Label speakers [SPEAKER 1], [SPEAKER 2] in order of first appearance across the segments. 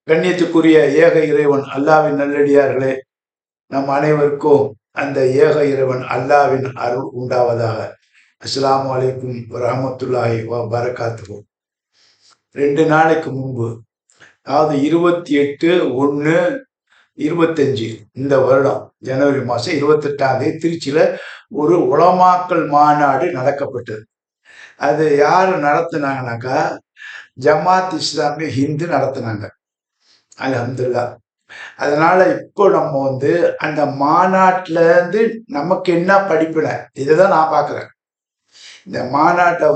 [SPEAKER 1] கண்ணியத்துக்குரிய ஏக இறைவன் அல்லாவின் நல்லடியார்களே, நம் அனைவருக்கும் அந்த ஏக இறைவன் அல்லாவின் அருள் உண்டாவதாக. அஸ்ஸலாமு அலைக்கும் வரஹ்மத்துல்லாஹி வ பரகாத்துஹு. 2 நாளைக்கு முன்பு, அதாவது 28/1/25 இந்த வருடம் ஜனவரி மாதம் 28ஆம் தேதி திருச்சியில ஒரு உலமாக்கல் மாநாடு நடக்கப்பட்டது. அது யார் நடத்துனாங்கனாக்கா, ஜமாத் இஸ்லாமிய ஹிந்து நடத்துனாங்க. அல்ஹம்துலில்லாஹ். அதனால இப்போ நம்ம அந்த மாநாட்டுல இருந்து நமக்கு என்ன படிப்பினை, இதைதான் நான் பார்க்கிறேன். இந்த மாநாட்டை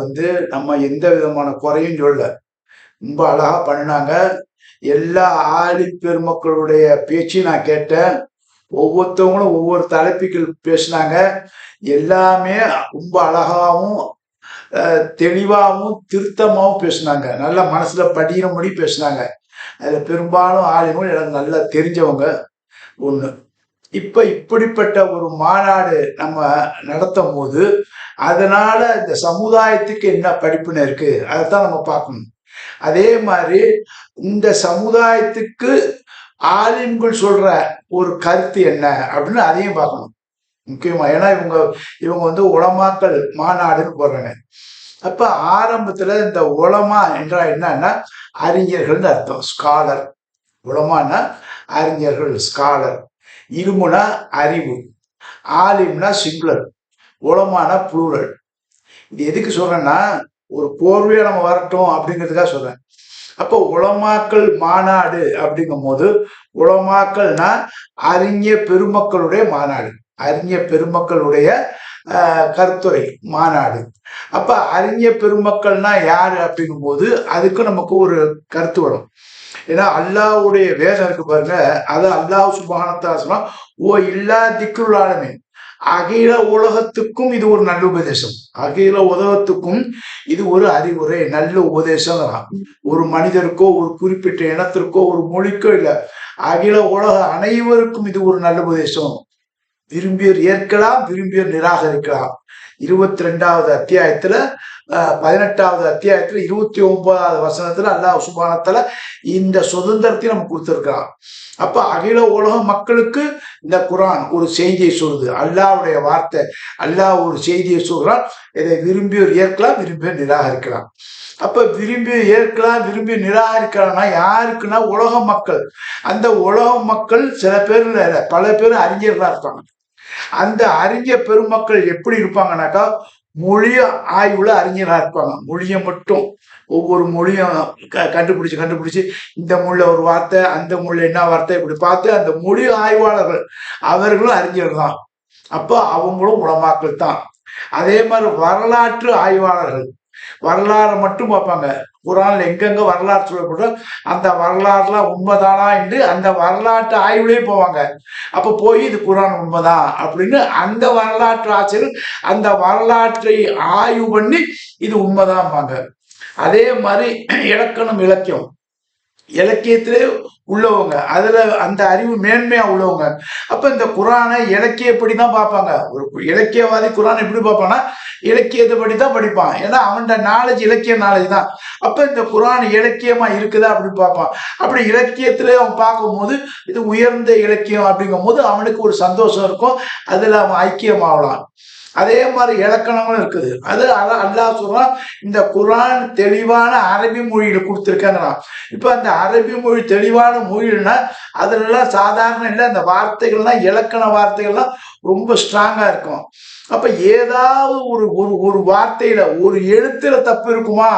[SPEAKER 1] நம்ம எந்த விதமான குறையும் சொல்ல, ரொம்ப அழகா பண்ணினாங்க. எல்லா ஆளி பெருமக்களுடைய பேச்சையும் நான் கேட்டேன். ஒவ்வொருத்தவங்களும் ஒவ்வொரு தலைப்புகள் பேசினாங்க. எல்லாமே ரொம்ப அழகாவும் தெளிவாகவும் திருத்தமாகவும் பேசினாங்க. நல்லா மனசுல படிக்கிறபடி பேசினாங்க. அதுல பெரும்பாலும் ஆளுநர்கள் எனக்கு நல்லா தெரிஞ்சவங்க ஒண்ணு. இப்ப இப்படிப்பட்ட ஒரு மாநாடு நம்ம நடத்தும் போது அதனால இந்த சமுதாயத்துக்கு என்ன படிப்பினை இருக்கு, அதைத்தான் நம்ம பார்க்கணும். அதே மாதிரி இந்த சமுதாயத்துக்கு ஆலிம்கள் சொல்ற ஒரு கருத்து என்ன அப்படின்னு அதையும் பார்க்கணும் முக்கியமா. ஏன்னா இவங்க உலமாக்கல் மாநாடுன்னு போடுறாங்க. அப்ப ஆரம்பத்துல இந்த உலமா என்றால் என்னன்னா அறிஞர்கள் அர்த்தம், ஸ்காலர். உலமானா அறிஞர்கள், ஸ்காலர். இருமுனா அறிவு, ஆலிம்னா சிங்குலர், உலமானா புளூரல். இது எதுக்கு சொல்றேன்னா, ஒரு போர்வையா நம்ம வரட்டும் அப்படிங்கிறதுக்காக சொல்றேன். அப்போ உலமாக்கல் மாநாடு அப்படிங்கும் போது, உலமாக்கல்னா அறிஞ பெருமக்களுடைய மாநாடு, அறிஞ பெருமக்களுடைய கருத்துரை மாநாடு. அப்ப அறிஞ பெருமக்கள்னா யாரு அப்படிங்கும் போது அதுக்கு நமக்கு ஒரு கருத்து வரும். ஏன்னா அல்லாஹ்வுடைய வேதம் இருக்கு பாருங்க, அது அல்லாஹ் சுப்ஹானஹு வ தஆலா சொன்னா, ஓ இல்லா திக்ருல் ஆலமீன், அகில உலகத்துக்கும் இது ஒரு நல்ல உபதேசம், அகில உலகத்துக்கும் இது ஒரு அறிவுரை, நல்ல உபதேசம். ஒரு மனிதருக்கோ ஒரு குறிப்பிட்ட இனத்திற்கோ ஒரு மொழிக்கோ இல்ல, அகில உலக அனைவருக்கும் இது ஒரு நல்ல உபதேசம். விரும்பியர் ஏற்கலாம், விரும்பியர் நிராகரிக்கலாம். 22வது அத்தியாயத்துல 18வது அத்தியாயத்துல 29வது வசனத்துல அல்லாஹ் சுப்ஹானஹு வ தஆலா இந்த சுதந்திரத்தை நமக்கு கொடுத்திருக்கிறான். அப்ப அகில உலக மக்களுக்கு இந்த குர்ஆன் ஒரு செய்தியை சொல்லுது, அல்லாஹ்வுடைய வார்த்தை. அல்லாஹ் ஒரு செய்தியை சொல்றான், இதை விரும்பியோர் ஏற்கலாம், விரும்பியோர் நிராகரிக்கலாம். அப்ப விரும்பி ஏற்கலாம், விரும்பி நிராகரிக்கலாம்னா யாருக்குன்னா உலக மக்கள். அந்த உலக மக்கள் சில பேர் பல பேர் அறிஞர்களா இருப்பாங்க. அந்த அறிஞ பெருமக்கள் எப்படி இருப்பாங்கன்னாக்கா, மொழி ஆய்வுல அறிஞராக இருப்பாங்க. மொழியை மட்டும் ஒவ்வொரு மொழியும் கண்டுபிடிச்சு இந்த மொழில ஒரு வார்த்தை, அந்த மொழில என்ன வார்த்தை, இப்படி பார்த்து அந்த மொழி ஆய்வாளர்கள் அவர்களும் அறிஞர்கள் தான். அப்போ அவங்களும் உலமாக்கள் தான். அதே மாதிரி வரலாற்று ஆய்வாளர்கள் வரலாறு மட்டும் பார்ப்பாங்க. குர்ஆன்ல எங்கெங்க வரலாறு சொல்லப்பட்டோ அந்த வரலாறுலாம் உண்மைதானா என்று அந்த வரலாற்று ஆய்வுலேயே போவாங்க. அப்ப போய் இது குர்ஆன் உண்மைதான் அப்படின்னு அந்த வரலாற்று ஆசிரியர் அந்த வரலாற்றை ஆய்வு பண்ணி இது உண்மைதான்பாங்க. அதே மாதிரி இலக்கணம், இலக்கியம், இலக்கியத்திலே உள்ளவங்க, அதுல அந்த அறிவு மேன்மையா உள்ளவங்க. அப்ப இந்த குர்ஆனை இலக்கியப்படிதான் பார்ப்பாங்க. ஒரு இலக்கியவாதி குர்ஆன் எப்படி பார்ப்பான்னா இலக்கியத்தை படிதான் படிப்பான். ஏன்னா அவன் நாலேஜ் இலக்கிய நாலேஜ் தான். அப்ப இந்த குர்ஆன் இலக்கியமா இருக்குதா அப்படின்னு பார்ப்பான். அப்படி இலக்கியத்திலே அவன் பார்க்கும்போது இது உயர்ந்த இலக்கியம் அப்படிங்கும் போது அவனுக்கு ஒரு சந்தோஷம் இருக்கும், அதுல அவன் ஐக்கியமாகலாம். அதே மாதிரி இலக்கணங்களும் இருக்குது. அது அல்லாஹ் சொல்றான், இந்த குர்ஆன் தெளிவான அரபி மொழியில கொடுத்துருக்காங்கண்ணா. இப்ப அந்த அரபி மொழி தெளிவான மொழினா அதுலாம் சாதாரண இல்லை, அந்த வார்த்தைகள்லாம் இலக்கண வார்த்தைகள்லாம் ரொம்ப ஸ்ட்ராங்கா இருக்கும். அப்ப ஏதாவது ஒரு வார்த்தையில ஒரு எழுத்துல தப்பு இருக்குமா,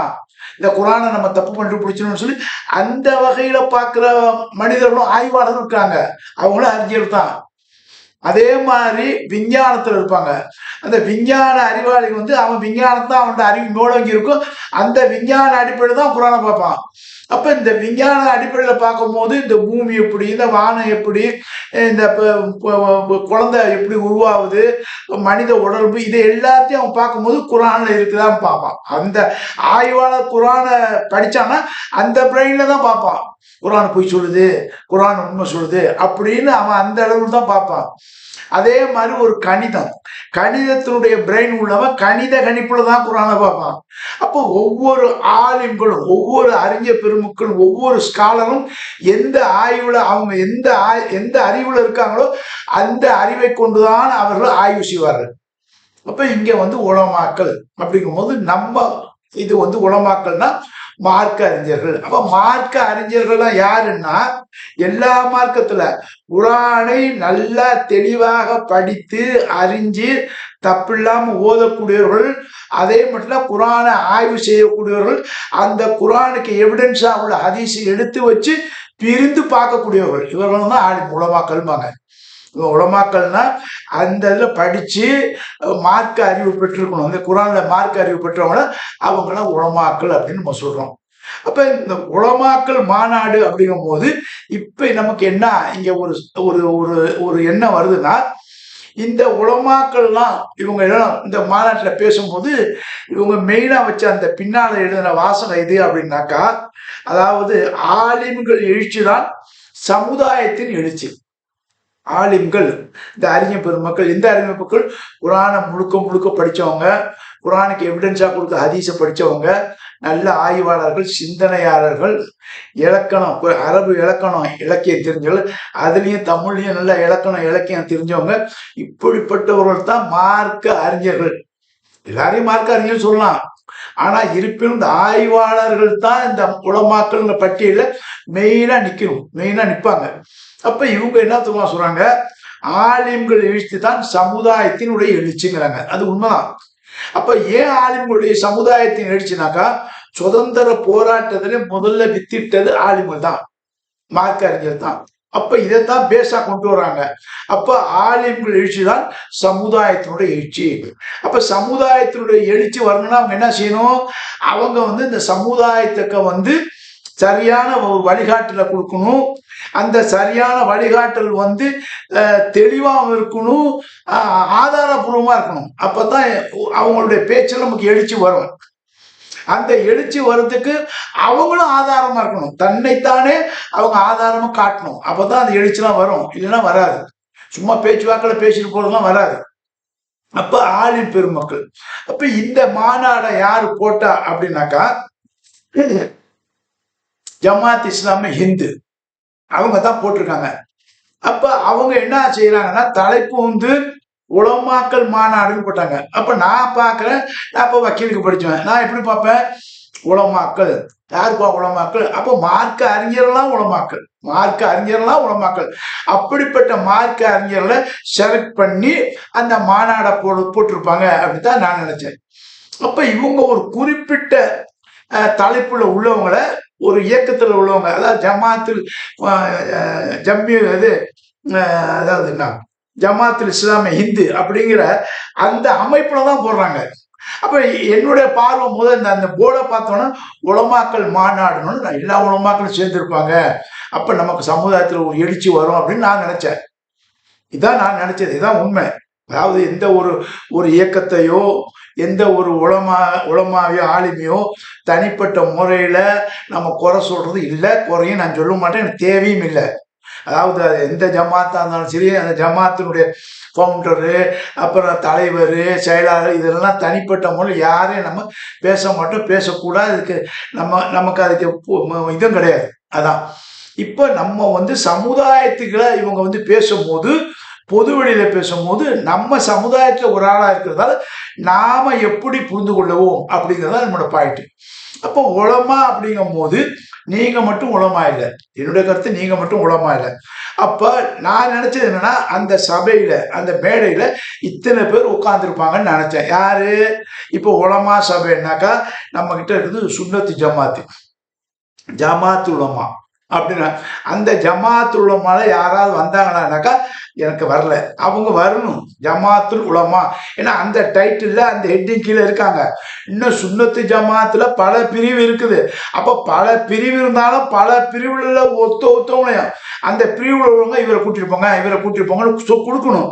[SPEAKER 1] இந்த குர்ஆனை நம்ம தப்பு கண்டுபிடிச்சோம்னு சொல்லி அந்த வகையில பார்க்கிற மனிதர்களும் ஆய்வாளர்களும் இருக்காங்க. அவங்களும் அறிஞர் தான். அதே மாதிரி விஞ்ஞானத்துல இருப்பாங்க. அந்த விஞ்ஞான அறிவாளி அவன் விஞ்ஞானத்தான் அவனோட அறிவு மேலோங்கி இருக்கும். அந்த விஞ்ஞான அடிப்படையில் தான் குர்ஆனை பார்ப்பான். அப்ப இந்த விஞ்ஞான அடிப்படையில பார்க்கும்போது இந்த பூமி எப்படி, இந்த வானம் எப்படி, இந்த குழந்தை எப்படி உருவாகுது, மனித உடல்பு, இதை எல்லாத்தையும் அவன் பார்க்கும்போது குர்ஆன்ல இருக்குதான்னு பார்ப்பான். அந்த ஆய்வாளர் குர்ஆனை படிச்சான்னா அந்த பிரெயின்ல தான் பார்ப்பான். குரான் பொய் சொல்லுது, குரான் உண்மை சொல்லுது அப்படின்னு அவன் அந்த அளவுக்கு தான் பார்ப்பான். அதே மாதிரி ஒரு கணிதத்தினுடைய பிரெயின் உள்ளவன் கணித கணிப்புல தான் குரானை பார்ப்பான். அப்போ ஒவ்வொரு ஆலிம்களும், ஒவ்வொரு அறிஞர் பெருமக்களும், ஒவ்வொரு ஸ்காலரும் எந்த ஆய்வுல அவங்க எந்த அறிவுல இருக்காங்களோ அந்த அறிவை கொண்டுதான் அவர்கள் ஆய்வு செய்வார்கள். அப்ப இங்க உலமாக்கல் அப்படிங்கும் போது நம்ம இது உலமாக்கல்னா மார்க்க அறிஞர்கள். அப்ப மார்க்க அறிஞர்கள்லாம் யாருன்னா எல்லா மார்க்கத்துல குரானை நல்லா தெளிவாக படித்து அறிஞ்சு தப்பில்லாம ஓதக்கூடியவர்கள், அதே மட்டும் குரானை ஆய்வு செய்யக்கூடியவர்கள், அந்த குரானுக்கு எவிடன்ஸா உள்ள ஹதீஸை எடுத்து வச்சு பிரிந்து பார்க்கக்கூடியவர்கள், இவர்கள் தான் ஆலிம் உலமாக்கல்பாங்க. உலமாக்கள்னா அந்த இதில் படிச்சு மார்க்க அறிவு பெற்றிருக்கணும். அந்த குரான்ல மார்க்க அறிவு பெற்றவங்கள அவங்களாம் உலமாக்கல் அப்படின்னு நம்ம சொல்றோம். அப்ப இந்த உலமாக்கல் மாநாடு அப்படிங்கும் போது இப்ப நமக்கு என்ன இங்க ஒரு ஒரு ஒரு ஒரு எண்ணம் வருதுன்னா, இந்த உலமாக்கள்லாம் இவங்க எல்லாம் இந்த மாநாட்டில் பேசும்போது இவங்க மெயினா வச்ச அந்த பின்னால எழுதின வாசகம் எது அப்படின்னாக்கா, அதாவது ஆலிம்கள் எழுச்சி தான் சமுதாயத்தின் எழுச்சி. ஆலிம்கள், இந்த அறிஞர் பெருமக்கள், எந்த அறிஞர் பெருமக்கள் குரானை முழுக்க படித்தவங்க, குரானுக்கு எவிடன்ஸா கொடுக்க ஹதீஸை படித்தவங்க, நல்ல ஆய்வாளர்கள், சிந்தனையாளர்கள், இலக்கணம், அரபு இலக்கணம் இலக்கியம் தெரிஞ்சவர்கள், அதுலேயும் தமிழ்லையும் நல்ல இலக்கணம் இலக்கியம் தெரிஞ்சவங்க, இப்படிப்பட்டவர்கள் தான் மார்க்க அறிஞர்கள். எல்லாரையும் மார்க்க அறிஞர் சொல்லலாம், ஆனா இருப்பினும் இந்த ஆய்வாளர்கள் தான் இந்த உலமாக்கள் பட்டியல மெயினா நிற்பாங்க. அப்ப இவங்க என்ன சொல்றாங்க, ஆலிம்கள் எழுச்சி தான் சமுதாயத்தினுடைய எழுச்சிங்கிறாங்க. அது உண்மைதான். அப்ப ஏன் ஆலிம்களுடைய சமுதாயத்தின் எழுச்சினாக்கா, சுதந்திர போராட்டத்துல முதல்ல வித்திட்டது ஆலிம்கள் தான், மார்க்க அறிஞர் தான். அப்ப இதைத்தான் பேசா கொண்டு வராங்க. அப்ப ஆலிம்கள் எழுச்சி தான் சமுதாயத்தினுடைய எழுச்சி. அப்ப சமுதாயத்தினுடைய எழுச்சி வரணும்னா அவங்க என்ன செய்யணும், அவங்க இந்த சமுதாயத்துக்கு சரியான ஒரு வழிகாட்டல கொடுக்கணும். அந்த சரியான வழிகாட்டல் தெளிவாகவும் இருக்கணும், ஆதாரபூர்வமா இருக்கணும். அப்பதான் அவங்களுடைய பேச்சில் நமக்கு எழுச்சி வரும். அந்த எழுச்சி வர்றதுக்கு அவங்களும் ஆதாரமா இருக்கணும், தன்னைத்தானே அவங்க ஆதாரமா காட்டணும். அப்பதான் அந்த எழுச்சிலாம் வரும், இல்லைன்னா வராது. சும்மா பேச்சுவாக்கில் பேசிட்டு போறதுலாம் வராது. அப்ப ஆலிம் பெருமக்கள். அப்ப இந்த மாநாடை யாரு போட்டா அப்படின்னாக்கா, ஜமாத் இஸ்லாமிய ஹிந்து அவங்க தான் போட்டிருக்காங்க. அப்ப அவங்க என்ன செய்யறாங்கன்னா, தலைப்பு உலமாக்கல் மாநாடுன்னு போட்டாங்க. அப்ப நான் பாக்குறேன், நான் இப்ப வக்கீலுக்கு படிச்சேன், நான் எப்படி பார்ப்பேன், உலமாக்கல் யாருப்பா உலமாக்கல்? அப்போ மார்க்க அறிஞர்லாம் உலமாக்கல். அப்படிப்பட்ட மார்க்க அறிஞர்களை செலக்ட் பண்ணி அந்த மாநாடை போட்டிருப்பாங்க அப்படித்தான் நான் நினைச்சேன். அப்ப இவங்க ஒரு குறிப்பிட்ட தலைப்புல உள்ளவங்களை, ஒரு இயக்கத்துல உள்ளவங்க, அதாவது ஜமாத்தில் அதாவது ஜமாத்துல் இஸ்லாமிய ஹிந்து அப்படிங்கிற அந்த அமைப்புல தான் போடுறாங்க. அப்ப என்னுடைய பார்வை முதல் அந்த போர்டை பார்த்தோன்னா உலமாக்கல் மாநாடுன்னு, நான் எல்லா உலமாக்களும் சேர்ந்திருப்பாங்க, அப்ப நமக்கு சமுதாயத்துல ஒரு எழுச்சி வரும் அப்படின்னு நான் நினைச்சேன். இதான் நான் நினைச்சது, இதான் உண்மை. அதாவது எந்த ஒரு இயக்கத்தையோ எந்த ஒரு உலமாவையோ ஆளுமையோ தனிப்பட்ட முறையில நம்ம குறை சொல்றது இல்லை, குறையும் நான் சொல்ல மாட்டேன், எனக்கு தேவையும் இல்லை. அதாவது எந்த ஜமாத்தா இருந்தாலும் சரி, அந்த ஜமாத்தினுடைய ஃபவுண்டரு, அப்புறம் தலைவர், செயலாளர், இதெல்லாம் தனிப்பட்ட முறையில் யாரையும் நம்ம பேச மாட்டோம், பேசக்கூடாது. இதுக்கு நமக்கு அதுக்கு இதுவும் கிடையாது. அதான் இப்போ நம்ம சமுதாயத்துக்குள்ள இவங்க பேசும்போது, பொது வெளியில பேசும்போது நம்ம சமுதாயத்துல ஒரு ஆளா இருக்கிறதால நாம எப்படி புரிந்து கொள்ளவோம் அப்படிங்கிறதா நம்மளோட பாயிண்ட். அப்போ உலமா அப்படிங்கும் போது நீங்க மட்டும் உலமா இல்லை, என்னுடைய கருத்து நீங்க மட்டும் உலமா இல்லை. அப்ப நான் நினைச்சது என்னன்னா, அந்த சபையில அந்த மேடையில இத்தனை பேர் உட்கார்ந்துருப்பாங்கன்னு நினைச்சேன். யாரு இப்போ உலமா சபைன்னாக்கா நம்ம கிட்ட இருக்குது சுன்னத்து ஜமாத் உலமா அப்படின்னா, அந்த ஜமாத்துல் உலமால யாராவது வந்தாங்கன்னாக்கா எனக்கு வரல, அவங்க வரணும் ஜமாத்துல் உலமா. ஏன்னா அந்த டைட்டில் அந்த ஹெட்டிங் கீழே இருக்காங்க. இன்னும் சுன்னத்து ஜமாத்துல பல பிரிவு இருக்குது. அப்ப பல பிரிவு இருந்தாலும் பல பிரிவுல ஒத்தவங்களையும் அந்த பிரிவுல உள்ளவங்க இவரை கூட்டிட்டு போங்கன்னு கொடுக்கணும்.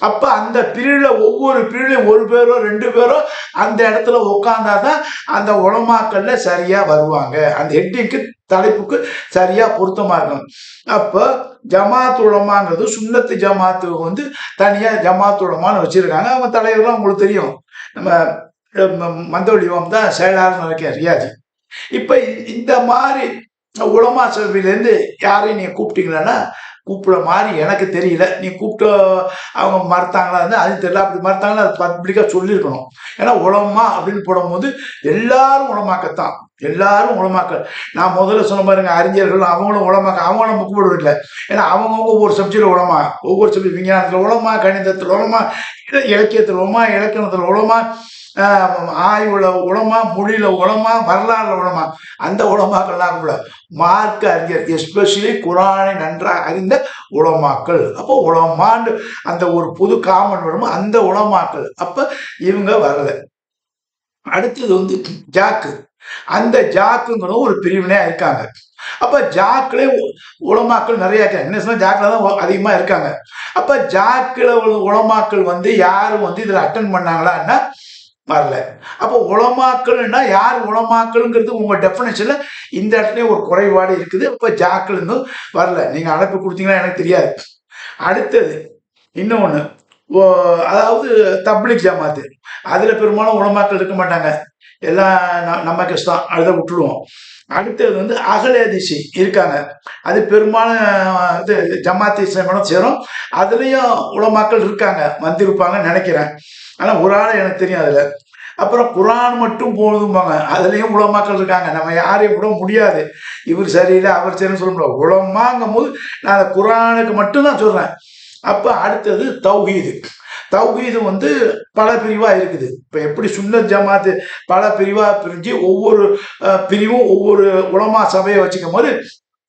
[SPEAKER 1] அப்ப அந்த பிரிவுல ஒவ்வொரு பிரிவுலையும் ஒரு பேரோ ரெண்டு பேரோ அந்த இடத்துல உட்கார்ந்தாதான் அந்த உலமாக்கள்ல சரியா வருவாங்க, அந்த ஹெட்டிங்க்கு தலைப்புக்கு சரியா பொருத்தமா இருக்கும். அப்ப ஜமாத் உலமாங்கிறது சுன்னத்து ஜமாத்து வந்து தனியா ஜமாத் உலமான்னு வச்சிருக்காங்க. அவங்க தலைவர்லாம் உங்களுக்கு தெரியும், நம்ம மந்தவடிவம் தான் செயலாளர் நினைக்கிறேன், ரியாஜி. இப்ப இந்த மாதிரி உலமா சபையிலேருந்து யாரையும் நீங்க கூப்பிட்டீங்களா, கூப்பிட மாதிரி எனக்கு தெரியல. நீ கூப்பிட்டு அவங்க மறுத்தாங்களா, அது தெரியல. அப்படி மறுத்தாங்களா அது பப்ளிக்கா சொல்லியிருக்கணும். ஏன்னா உலமா அப்படின்னு போடும்போது எல்லாரும் உலமாக்கத்தான், எல்லாரும் உலமாக்கள். நான் முதல்ல சொன்ன பாருங்க, அறிஞர்கள் அவங்களும் உலமாக்க, அவங்க நம்ம கூப்பிடுறதில்லை. ஏன்னா அவங்கவுங்க ஒவ்வொரு சப்ஜெக்ட்ல உலமா, ஒவ்வொரு சப்ஜெக்ட் விஞ்ஞானத்துல உலமா, கணிதத்தில் உலமா, இலக்கியத்தில் உலமா, இலக்கணத்தில் உலமா, ஆய்வுல உலமா, மொழியில உலமா, வரலாறுல உலமா. அந்த உலமாக்கள்லாம் கூட மார்க்க அறிஞர், எஸ்பெஷலி குரானை நன்றாக அறிந்த உலமாக்கள். அப்போ உலமாண்டு அந்த ஒரு புது காமன் வரும், அந்த உலமாக்கள். அப்ப இவங்க வரல. அடுத்தது வந்து ஜாக்கு. அந்த ஜாக்குங்கிற ஒரு பிரிவினையா இருக்காங்க. அப்ப ஜாக்கிலே உலமாக்கள் நிறைய இருக்காங்க. என்ன சொன்னா ஜாக்கில் தான் அதிகமா இருக்காங்க. அப்ப ஜாக்கில் உலமாக்கள் வந்து யாரும் வந்து இதுல அட்டன் பண்ணாங்களான்னா வரல. அப்போ உலமாக்கள்னா யார் உலமாக்கள்ங்கிறது உங்க டெஃபினேஷன்ல இந்த இடத்துல ஒரு குறைபாடு இருக்குது. அப்ப ஜாக்கள் இருந்தும் வரல. நீங்க அழைப்பு கொடுத்தீங்கன்னா எனக்கு தெரியாது. அடுத்தது இன்னொன்னு, அதாவது தப்லீக் ஜமாத்து, அதுல பெரும்பாலும் உலமாக்கள் இருக்க மாட்டாங்க, எல்லாம் நம்ம கஷ்டம், அதை விட்டுடுவோம். அடுத்தது வந்து அகலேதிசி இருக்காங்க, அது பெரும்பாலும் இது ஜமாத்தி இஸ்லாமியோட சேரும். அதுலயும் உலமாக்கள் இருக்காங்க, வந்திருப்பாங்கன்னு நினைக்கிறேன். ஆனா ஒரு ஆள் எனக்கு தெரியும் அதுல. அப்புறம் குரான் மட்டும் போதும்பாங்க, அதுலயும் உலமாக்கள் இருக்காங்க. நம்ம யாரையும் விட முடியாது, இவர் சரியில்லை அவர் சரின்னு சொல்ல முடியாது. உலமாங்கும் போது நான் அந்த குரானுக்கு மட்டும்தான் சொல்றேன். அப்ப அடுத்தது தௌஹீது. தௌஹீது வந்து பல பிரிவா இருக்குது. இப்ப எப்படி சுன்னத் ஜமாத்து பல பிரிவா பிரிஞ்சு ஒவ்வொரு பிரிவும் ஒவ்வொரு உலமா சபையை வச்சுக்கும் போது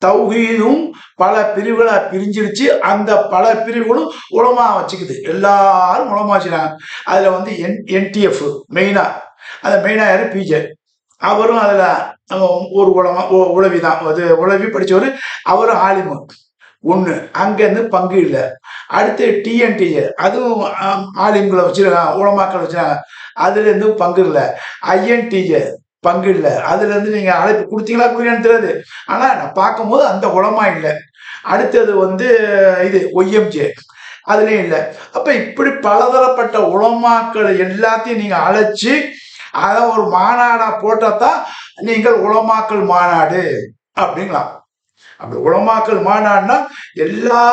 [SPEAKER 1] தௌஹீதும் பல பிரிவுகளா பிரிஞ்சிருச்சு. அந்த பல பிரிவுகளும் உலமா வச்சுக்குது, எல்லாரும் உலமா வச்சுக்கிறாங்க. அதுல வந்து என்டிஎஃப் மெயினா, அந்த மெயினா யாரு பிஜே, அவரும் அதுல ஒரு உலமா உளவிதான், அது உளவி படிச்சவரு, அவரும் ஆலிமு ஒண்ணு, அங்கேருந்து பங்கு இல்லை. அடுத்து டிஎன்டிஏ, அதுவும் ஆலிம்களை வச்சிருக்காங்க, உலமாக்கள் வச்சிருக்காங்க, அதுல இருந்து பங்கு இல்லை. ஐஎன்டிஏ பங்கு இல்லை, அதுல இருந்து நீங்க அழைப்பு கொடுத்தீங்களா கொடுங்கன்னு தெரியாது, ஆனா நான் பார்க்கும்போது அந்த உலமா இல்லை. அடுத்தது வந்து இது ஒய்எம்ஜே, அதுலயும் இல்லை. அப்ப இப்படி பலதரப்பட்ட உலமாக்கள் எல்லாத்தையும் நீங்க அழைச்சி அதை ஒரு மாநாடா போட்டத்தான் நீங்கள் உலமாக்கல் மாநாடு அப்படிங்களா. அப்படி உலமாக்கல் மாநாடுனா எல்லா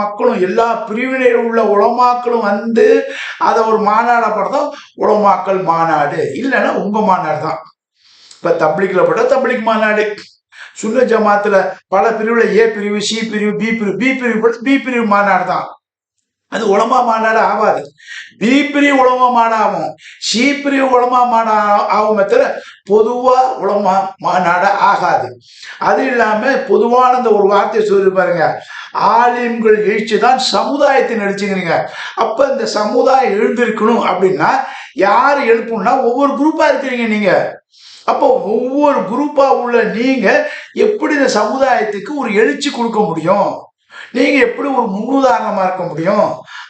[SPEAKER 1] மக்களும் எல்லா பிரிவினையில் உள்ள உலமாக்களும் வந்து அதை ஒரு மாநாடா போட்டதான் உலமாக்கல் மாநாடு. இல்லைன்னா உங்க மாநாடு தான். இப்ப தப்லீக்ல போட்டா தப்லீக் மாநாடு, சுன்னத் ஜமாத்துல பல பிரிவுல ஏ பிரிவு, சி பிரிவு, பி பிரிவு, பி பிரிவு போட்டு பி பிரிவு மாநாடு தான். அது உலமா மாநாடு ஆகாது. பி பிரிவு உலமா மாநாடு ஆகும், சி பிரிவு உலமா மாநாடு ஆகுமே தவிர பொதுவா உலமா மாநாடு ஆகாது. அது இல்லாம பொதுவான இந்த ஒரு வார்த்தையை சொல்லி பாருங்க, ஆலிம்கள் எழுச்சி தான் சமுதாயத்தின் எழுச்சிங்கிறீங்க. அப்ப இந்த சமுதாயம் எழுந்திருக்கணும் அப்படின்னா யாரு எழுப்பணும்னா ஒவ்வொரு குரூப்பா இருக்கிறீங்க நீங்க. அப்போ ஒவ்வொரு குரூப்பா உள்ள நீங்க எப்படி இந்த சமுதாயத்துக்கு ஒரு எழுச்சி கொடுக்க முடியும், நீங்க எப்படி ஒரு முன்னுதாரணமா இருக்க முடியும்?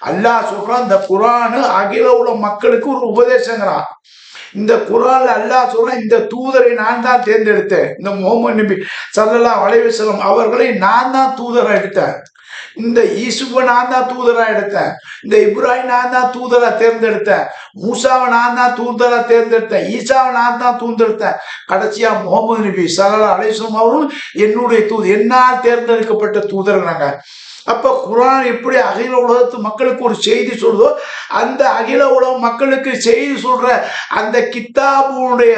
[SPEAKER 1] அல்லாஹ் சொல்றான், இந்த குர்ஆன் அகில உள்ள மக்களுக்கு ஒரு உபதேசங்கிறான். இந்த குர்ஆன்ல அல்லாஹ் சொல்றான், இந்த தூதரை நான் தான் தேர்ந்தெடுத்தேன், இந்த முஹம்மது நபி ஸல்லல்லாஹு அலைஹி வஸல்லம் அவர்களை நான் தான் தூதரா எடுத்தேன், இந்த ஈசுவை நான் தான் தூதரா எடுத்தேன், இந்த இப்ராஹிம் நான் தான் தூதரா தேர்ந்தெடுத்தேன், மூசாவை நான் தான் தூதரா தேர்ந்தெடுத்தேன், ஈசாவை நான் தான் தூர்ந்தெடுத்தேன், கடைசியா முஹம்மது நபி ஸல்லல்லாஹு அலைஹி வஸல்லம் அவரும் என்னுடைய என்னால் தேர்ந்தெடுக்கப்பட்ட தூதர்னாங்க. அப்ப குர்ஆன் எப்படி அகில உலகத்து மக்களுக்கு ஒரு செய்தி சொல்றதோ, அந்த அகில உலக மக்களுக்கு செய்தி சொல்ற அந்த கித்தாபுடைய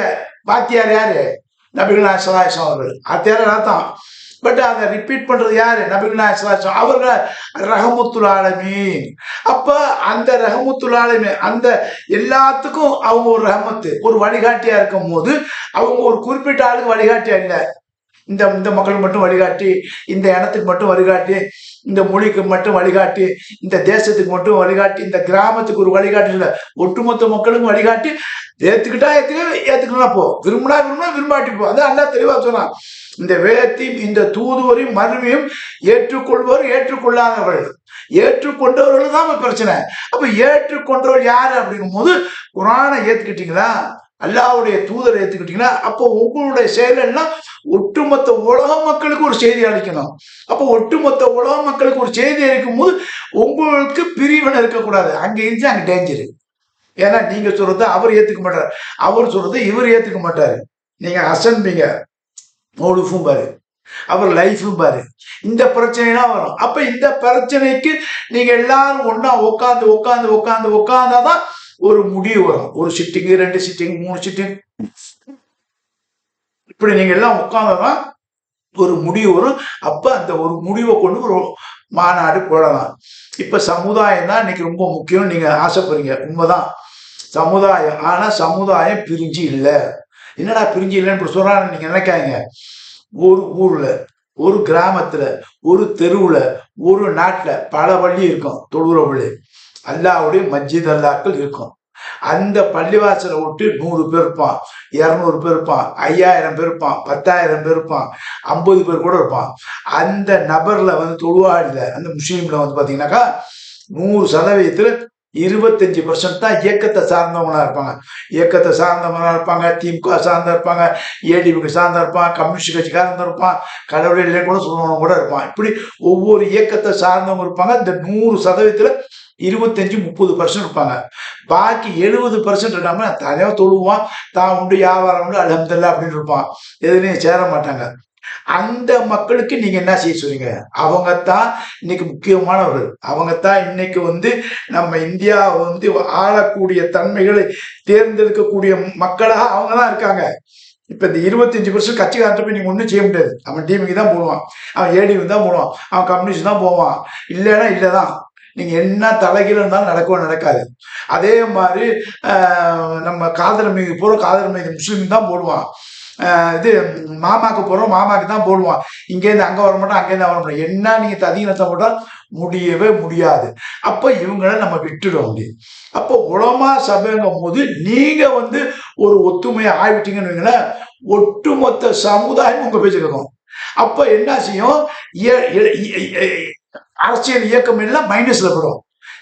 [SPEAKER 1] வாத்தியார் யாரு? நபிகள் நாயகம் ஸல்லல்லாஹு அலைஹி வஸல்லம் அவர்கள். அத்தியாரம் தான், பட் அதை ரிப்பீட் பண்றது யாரு? நபிகள் நாயகம் ஸல்லல்லாஹு அலைஹி வஸல்லம் அவர்கள் ரஹமத்துல் ஆலமீன். அப்ப அந்த ரஹமத்துல் ஆலமீன் அந்த எல்லாத்துக்கும் அவங்க ஒரு ரஹமத்து, ஒரு வழிகாட்டியா இருக்கும் போது அவங்க ஒரு குறிப்பிட்ட ஆளுக்கு வழிகாட்டியா இல்லை, இந்த இந்த மக்களுக்கு மட்டும் வழிகாட்டி, இந்த இடத்துக்கு மட்டும் வழிகாட்டி, இந்த மொழிக்கு மட்டும் வழிகாட்டி, இந்த தேசத்துக்கு மட்டும் வழிகாட்டி, இந்த கிராமத்துக்கு ஒரு வழிகாட்டி இல்லை, ஒட்டுமொத்த மக்களுக்கும் வழிகாட்டி. ஏத்துக்கிட்டா ஏத்துக்கணும் போ, விரும்பினா விரும்பினா விரும்பாட்டி போ, அதான் நல்லா தெளிவா சொன்னான். இந்த வேதத்தையும் இந்த தூதுவரையும் மறுமையும் ஏற்றுக்கொள்வோர் ஏற்றுக்கொள்ளாதவர்கள். ஏற்றுக்கொண்டவர்கள் தான் பிரச்சனை. அப்ப ஏற்றுக்கொண்டவர்கள் யாரு அப்படிங்கும் போது, குரானை ஏத்துக்கிட்டீங்களா, அல்லாஹ்வுடைய தூதரை ஏத்துக்கிட்டீங்களா, அப்போ உங்களுடைய செயல் எல்லாம் ஒட்டுமொத்த உலக மக்களுக்கு ஒரு செய்தி அளிக்கணும். அப்போ ஒட்டுமொத்த உலக மக்களுக்கு ஒரு செய்தி அளிக்கும் போது உங்களுக்கு பிரிவினை இருக்கக்கூடாது. அங்க இருந்துச்சு அங்க டேஞ்சரு. ஏன்னா நீங்க சொல்றது அவர் ஏத்துக்க மாட்டாரு, அவர் சொல்றது இவர் ஏத்துக்க மாட்டாரு. நீங்க அசன்பீங்க, மௌலுஃபும் பாரு, அவர் லைஃபும் பாரு, இந்த பிரச்சனைலாம் வரும். அப்ப இந்த பிரச்சனைக்கு நீங்க எல்லாரும் ஒன்னா உட்காந்து உட்காந்து உட்காந்து உட்காந்தாதான் ஒரு முடிவு வரும். ஒரு சிட்டிங், 2 சிட்டிங், 3 சிட்டிங், இப்படி நீங்க எல்லாம் உட்கார்ந்ததான் ஒரு முடிவு வரும். அப்ப அந்த ஒரு முடிவை கொண்டு ஒரு மாநாடு போடலாம். இப்ப சமுதாயம் தான் இன்னைக்கு ரொம்ப முக்கியம். நீங்க ஆசைப்படுறீங்க, உண்மைதான், சமுதாயம். ஆனா சமுதாயம் பிரிஞ்சு இல்லை. என்னடா பிரிஞ்சு இல்லைன்னு இப்படி சொல்றான்னு நீங்க நினைக்காங்க. ஒரு ஊர்ல, ஒரு கிராமத்துல, ஒரு தெருவுல, ஒரு நாட்டுல பல பள்ளி இருக்கும், தொழுற பள்ளி, அல்லாவுடைய மஸ்ஜித் அல்லாக்கள் இருக்கும். அந்த பள்ளிவாசலை விட்டு 100 பேர் இருப்பான், 200 பேர் இருப்பான், 5000 பேர் இருப்பான், 10,000 பேர் இருப்பான், 50 பேர் கூட இருப்பான். அந்த நபர்ல வந்து தொழுவாடில அந்த முஸ்லீம்ல வந்து பாத்தீங்கன்னாக்கா 100% 25% தான் இயக்கத்தை சார்ந்தவங்களா இருப்பாங்க. இயக்கத்தை சார்ந்தவங்களா இருப்பாங்க, திமுக சார்ந்த இருப்பாங்க, ஏடிபிக்கு சார்ந்த இருப்பான், கம்யூனிஸ்ட் கட்சி சார்ந்த இருப்பான், கடவுளே கூட சொல்றவங்க கூட இருப்பான். இப்படி ஒவ்வொரு இயக்கத்தை சார்ந்தவங்க இருப்பாங்க. இந்த 100%ல 25-30% இருப்பாங்க. பாக்கி 70% இருக்காம தனியாக தொழுவான், தான் உண்டு, வியாபாரம் உண்டு, அல்ஹம்துலில்லாஹ் அப்படின்னு இருப்பான். எதுலையும் சேர மாட்டாங்க. அந்த மக்களுக்கு நீங்க என்ன செய்ய சொல்றீங்க? அவங்கத்தான் இன்னைக்கு முக்கியமானவர்கள். அவங்கத்தான் இன்னைக்கு வந்து நம்ம இந்தியா வந்து ஆளக்கூடிய தன்மைகளை தேர்ந்தெடுக்கக்கூடிய மக்களாக அவங்க தான் இருக்காங்க. இப்ப இந்த 25% கட்சிக்காரன் போய் நீங்க ஒன்றும் செய்ய முடியாது. அவன் டிவிக்கு தான் போடுவான், அவன் ஏடிக்கு தான் போடுவான், அவன் கம்யூனிஸ்ட் தான் போவான். இல்லைன்னா இல்லைதான். நீங்க என்ன தலைகீழ இருந்தாலும் நடக்கவே நடக்காது. அதே மாதிரி நம்ம காதல் மீது போறோம், காதல் மீது முஸ்லீம் தான் போடுவான். இது மாமாக்கு போறோம், மாமாக்கு தான் போடுவான். இங்கேருந்து அங்க வர மாட்டோம், அங்கேருந்து வர மாட்டோம். என்ன நீங்க ததியினத்தை போட்டால் முடியவே முடியாது. அப்ப இவங்களை நம்ம விட்டுட முடியும். அப்போ உலமா சபைங்கும் போது நீங்க வந்து ஒரு ஒத்துமையை ஆயிட்டீங்கன்னு வைங்களேன், ஒட்டுமொத்த சமுதாயம் உங்க பேச்சு கேட்கும். அப்ப என்ன செய்யும், அரசியல் இயக்கம் எல்லாம் மைனஸ்ல போடும்.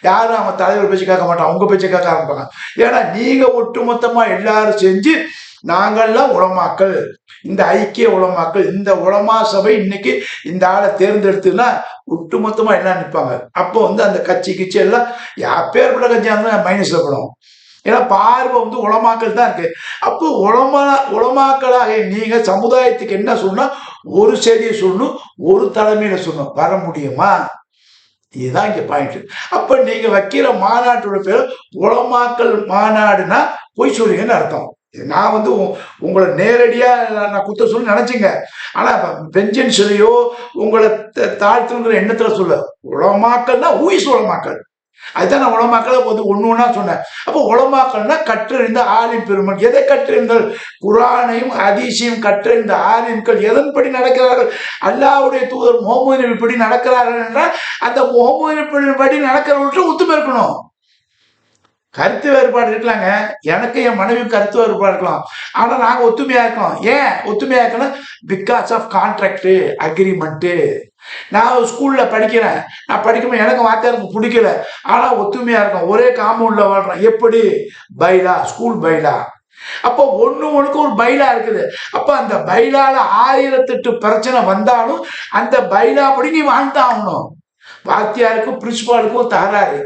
[SPEAKER 1] யாரும் அவங்க தலைவர் பேச்சு கேட்க மாட்டான், உங்க பேச்சு கேட்க ஆரம்பிப்பாங்க. ஏன்னா நீங்க ஒட்டுமொத்தமா எல்லாரும் செஞ்சு நாங்கள்லாம் உலமாக்கள், இந்த ஐக்கிய உலமாக்கள், இந்த உலமா சபை இன்னைக்கு இந்த ஆளை தேர்ந்தெடுத்துன்னா ஒட்டுமொத்தமா எல்லாம் நிற்பாங்க. அப்போ வந்து அந்த கட்சி கிச்சி எல்லாம் பேர்பட்ட கட்சியாக இருந்தால் மைனஸ்ல படும். ஏன்னா பார்வை வந்து உலமாக்கள் தான் இருக்கு. அப்போ உலமாக்களாக நீங்க சமுதாயத்துக்கு என்ன சொல்லணும், ஒரு செய்தியை சொல்லணும், ஒரு தலைமையில சொல்லணும். வர முடியுமா? இதுதான் இங்க பாயிண்ட். அப்ப நீங்க வைக்கிற மாநாட்டோட பேர் உலமாக்கல் மாநாடுனா பொய் சொல்றீங்கன்னு அர்த்தம். நான் வந்து உங்களை நேரடியா நான் குத்த சொல்லி நினைச்சுங்க. ஆனா பெஞ்சன் சொல்லியோ உங்களை தாழ்த்துங்கிற எண்ணத்துல சொல்ல, உலமாக்கல்னா ஊய்ஸ் உலமாக்கல். அதுதான் நான் உலமாக்களை வந்து ஒண்ணு ஒண்ணா சொன்னேன். அப்போ உலமாக்கள்னா கற்றறிந்த ஆலிம் பெருமன். எதை கற்றறிந்தால் குரானையும் ஹதீஸையும் கற்றறிந்த ஆலிம்கள் எதன்படி நடக்கிறார்கள், அல்லாஹ்வுடைய தூதர் முஹம்மது நபி படி நடக்கிறார்கள் என்றால் அந்த முஹம்மது நபி படி நடக்கிறவர்கள்ட்ட ஒத்துமை இருக்கணும். கருத்து வேறுபாடு இருக்கலாங்க, எனக்கு என் மனைவி கருத்து வேறுபாடு இருக்கலாம், ஆனா நாங்க ஒத்துமையா இருக்கோம். ஏன் ஒத்துமையா இருக்கணும்? Because of contract agreement. நான் ஸ்கூல்ல படிக்கிறேன், நான் படிக்கும்போது எனக்கு வாத்தியாருக்கு பிடிக்கல, ஆனா ஒத்துமையா இருக்கும், ஒரே காம்பவுண்ட்ல வாழ்றேன். எப்படி? பைலா, ஸ்கூல் பைலா. அப்போ ஒண்ணுக்கு ஒரு பைலா இருக்குது. அப்ப அந்த பைலால 1008 பிரச்சனை வந்தாலும் அந்த பைலா படி நீ வாழ்ந்தான் ஆகணும். வாத்தியாருக்கும் பிரின்சிபாலுக்கும் தகராறு,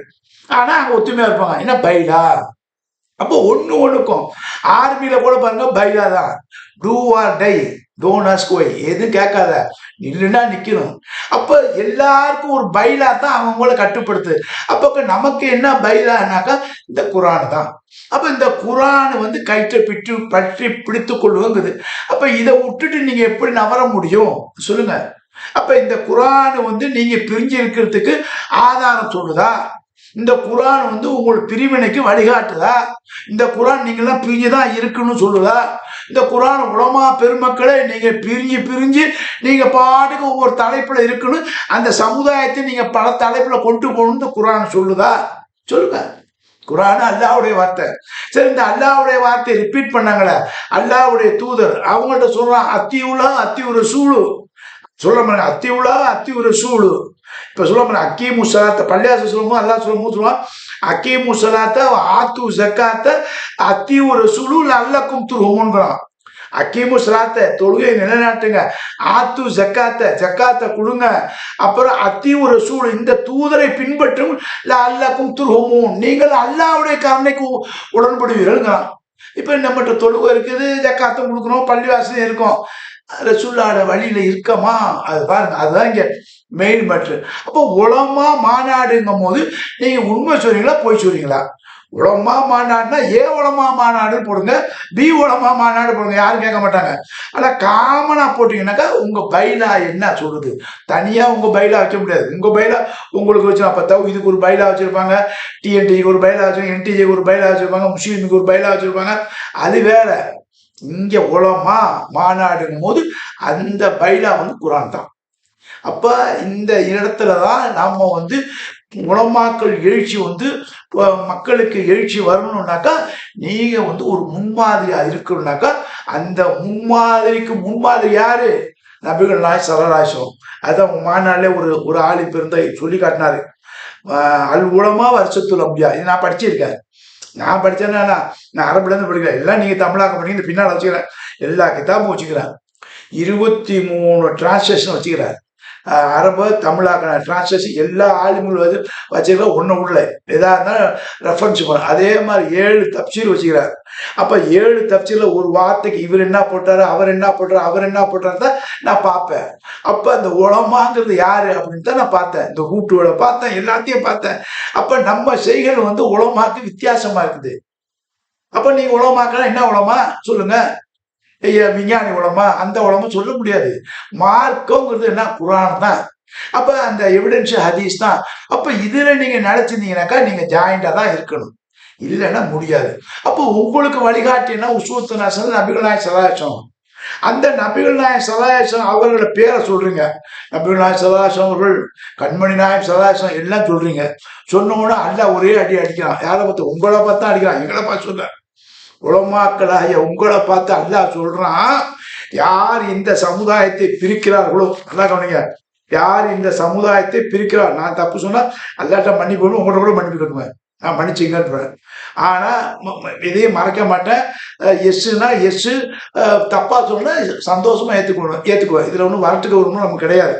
[SPEAKER 1] ஆனா அங்க ஒத்துமையா இருப்பாங்க. என்ன பைலா? அப்போ ஒண்ணுக்கும் ஆர்மியில கூட பாருங்க பைலா தான். Do or die, don't ask why, எதுவும் கேட்காத, நில்லுன்னா நிக்கணும். அப்ப எல்லாருக்கும் ஒரு பைலா தான் அவங்கள கட்டுப்படுத்து. அப்ப நமக்கு என்ன பைலானாக்கா இந்த குரான் தான். அப்ப இந்த குரான் வந்து கயிற்றை பற்றி பிடித்து கொள்ளுங்குது. அப்ப இதை விட்டுட்டு நீங்க எப்படி நவர முடியும் சொல்லுங்க? அப்ப இந்த குரான் வந்து நீங்க பிரிஞ்சு இருக்கிறதுக்கு ஆதாரம் சொல்லுதா? இந்த குரான் வந்து உங்கள் பிரிவினைக்கு வழிகாட்டுதா? இந்த குரான் நீங்கெல்லாம் பிரிஞ்சுதான் இருக்குன்னு சொல்லுதா? இந்த குரான் உலமா பெருமக்களை நீங்க பிரிஞ்சு நீங்க பாட்டுக்கு ஒவ்வொரு தலைப்புல இருக்குன்னு அந்த சமுதாயத்தை நீங்க பல தலைப்புல கொண்டு போகணும் இந்த குரான் சொல்லுதா? சொல்லுங்க. குரான் அல்லாஹ்வுடைய வார்த்தை. சரி, இந்த அல்லாஹ்வுடைய வார்த்தையை ரிப்பீட் பண்ணாங்களே அல்லாஹ்வுடைய தூதர், அவங்கள்ட்ட சொல்றான் அத்தியுலா அத்தியுர சூழு சொல்ல மாட்டாங்க, அத்தியுலா அத்தியுர சூழு. இப்ப சொல்ல மாட்டாங்க அக்கீமு சலாத்த, பள்ளியாச சொல்லும்போது அல்லாஹ் சொல்லுவான் அக்கீமு சலாத்த ஆத்து ஜக்காத்த அத்தியுர சூழு அல்லக்கும் துருஹும்ங்கிறான். அக்கீமு சலாத்த, தொழுகை நிலைநாட்டுங்க, ஆத்து ஜக்காத்த, ஜக்காத்த கொடுங்க, அப்புறம் அத்தியுர சூழ், இந்த தூதரை பின்பற்றும் அல்லக்கும் துருஹும், நீங்கள் அல்லாஹ்வுடைய கருணைக்கு உடன்படுவீர்கள். இப்ப நம்மகிட்ட தொழுகை இருக்குது, ஜக்காத்தம் கொடுக்குறோம், பள்ளிவாசலும் இருக்கும், ரசூலுல்லாஹ் வழியில இருக்கமா? அது பாருங்க, அதுதான் இங்க மெயின் மேட்ரு. அப்போ உலமா மாநாடுங்கும் போது நீங்க உண்மை சொல்றீங்களா பொய் சொல்றீங்களா? உலமா மாநாடுனா உலமா மாநாடு போடுங்க, உலமா மாநாடு போடுங்க, யாரும் கேட்க மாட்டாங்க. ஆனா காமனா போட்டீங்கன்னாக்கா உங்க பைலா என்ன சொல்லுது, தனியா உங்க பைலா வைக்க முடியாது. உங்க பைலா உங்களுக்கு வச்சு அப்ப இதுக்கு ஒரு பைலா வச்சிருப்பாங்க, டிஎன்டிக்கு ஒரு பைலா வச்சிருப்பாங்க, என்டிஜிக்கு ஒரு பைலா வச்சிருப்பாங்க, முஸ்லீமுக்கு ஒரு பைலா வச்சிருப்பாங்க, அது வேற. இங்க உலமா மாநாடுங்கும் போது அந்த பைலா குரான் தான். அப்ப இந்த இடத்துலதான் நாம உலமாக்கள் எழுச்சி மக்களுக்கு எழுச்சி வரணும்னாக்கா நீங்க ஒரு முன்மாதிரியா இருக்கணும்னாக்கா அந்த முன்மாதிரிக்கு முன்மாதிரி யாரு? நபிகள் நாயகம் ஸல்லல்லாஹு அலைஹி வஸல்லம். அதான் மாநாடுல ஒரு ஆலிம் இருந்த சொல்லி காட்டினாரு, அல் உலமா வருஷத்துல் அம்பியா. இது நான் படிச்சிருக்கேன். நான் படிச்சேன்னா நான் அரபுல இருந்து படிக்கிறேன், எல்லாம் நீங்க தமிழாக்கம் பண்ணி பின்னால் வச்சுக்கிறேன், எல்லா கிதாபும் வச்சுக்கிறேன், 23 டிரான்ஸ்லேஷன் வச்சுக்கிறேன், அரபு தமிழாக்க டிரான்ஸ்லேஷன் எல்லா ஆலிம்களும் வச்சுக்கிறேன். ஒன்று உள்ள எதா இருந்தாலும் ரெஃபரன்ஸ் பண்ண. அதே மாதிரி 7 தப்சீர் வச்சுக்கிறார். அப்ப 7 தப்சீர்ல ஒரு வார்த்தைக்கு இவர் என்ன போட்டாரு, அவர் என்ன போட்டாரு, அவர் என்ன போட்டாரு தான் நான் பார்ப்பேன். அப்ப அந்த உலமாங்கிறது யாரு அப்படின்னு தான் நான் பார்த்தேன், இந்த கூட்டுகளை பார்த்தேன், எல்லாத்தையும் பார்த்தேன். அப்ப நம்ம செய்கள் உலமாக்கு வித்தியாசமா இருக்குது. அப்ப நீங்க உலமாக்கலாம் என்ன உலமா சொல்லுங்க? விஞ்ஞானி உலமா அந்த உலமா சொல்ல முடியாது. மார்க்கம்ங்கிறது என்ன? குரான் தான். அப்ப அந்த எவிடன்ஸ் ஹதீஸ் தான். அப்ப இதுல நீங்க நினைச்சிருந்தீங்கன்னாக்கா நீங்க ஜாயிண்டா தான் இருக்கணும், இல்லைன்னா முடியாது. அப்போ உங்களுக்கு வழிகாட்டினா உஸ்வத்துன் ஹஸனா நபிகள் நாயகம் ஸல்லல்லாஹு அலைஹி வஸல்லம். அந்த நபிகள் நாயகம் ஸல்லல்லாஹு அலைஹி வஸல்லம் அவர்களோட பேரை சொல்றீங்க, நபிகள் நாயகம் ஸல்லல்லாஹு அலைஹி வஸல்லம் அவர்கள், கண்மணி நாயகம் ஸல்லல்லாஹு அலைஹி வஸல்லம் எல்லாம் சொல்றீங்க. சொன்ன உடனே அல்லாஹ் ஒரே அடி அடிக்கிறான். யாரை பார்த்து? உங்களை பார்த்தா அடிக்கிறான், எங்களை பார்த்து சொல்ல. உலமாக்களாகிய உங்களை பார்த்து அல்லாஹ் சொல்றான், யார் இந்த சமுதாயத்தை பிரிக்கிறார்களோ, நல்லா கவனிங்க, யார் இந்த சமுதாயத்தை பிரிக்கிறார், நான் தப்பு சொன்னா அல்லாட்ட மன்னிப்பு, உங்கள்கிட்ட கூட மன்னிப்பு கட்டுவேன், நான் மன்னிச்சுங்கன்னு. ஆனா இதையும் மறக்க மாட்டேன். எஸ்னா எஸ், தப்பா சொன்னா சந்தோஷமா ஏத்துக்குவேன். இதுல ஒன்றும் வரட்டு கௌரவம் நமக்கு கிடையாது.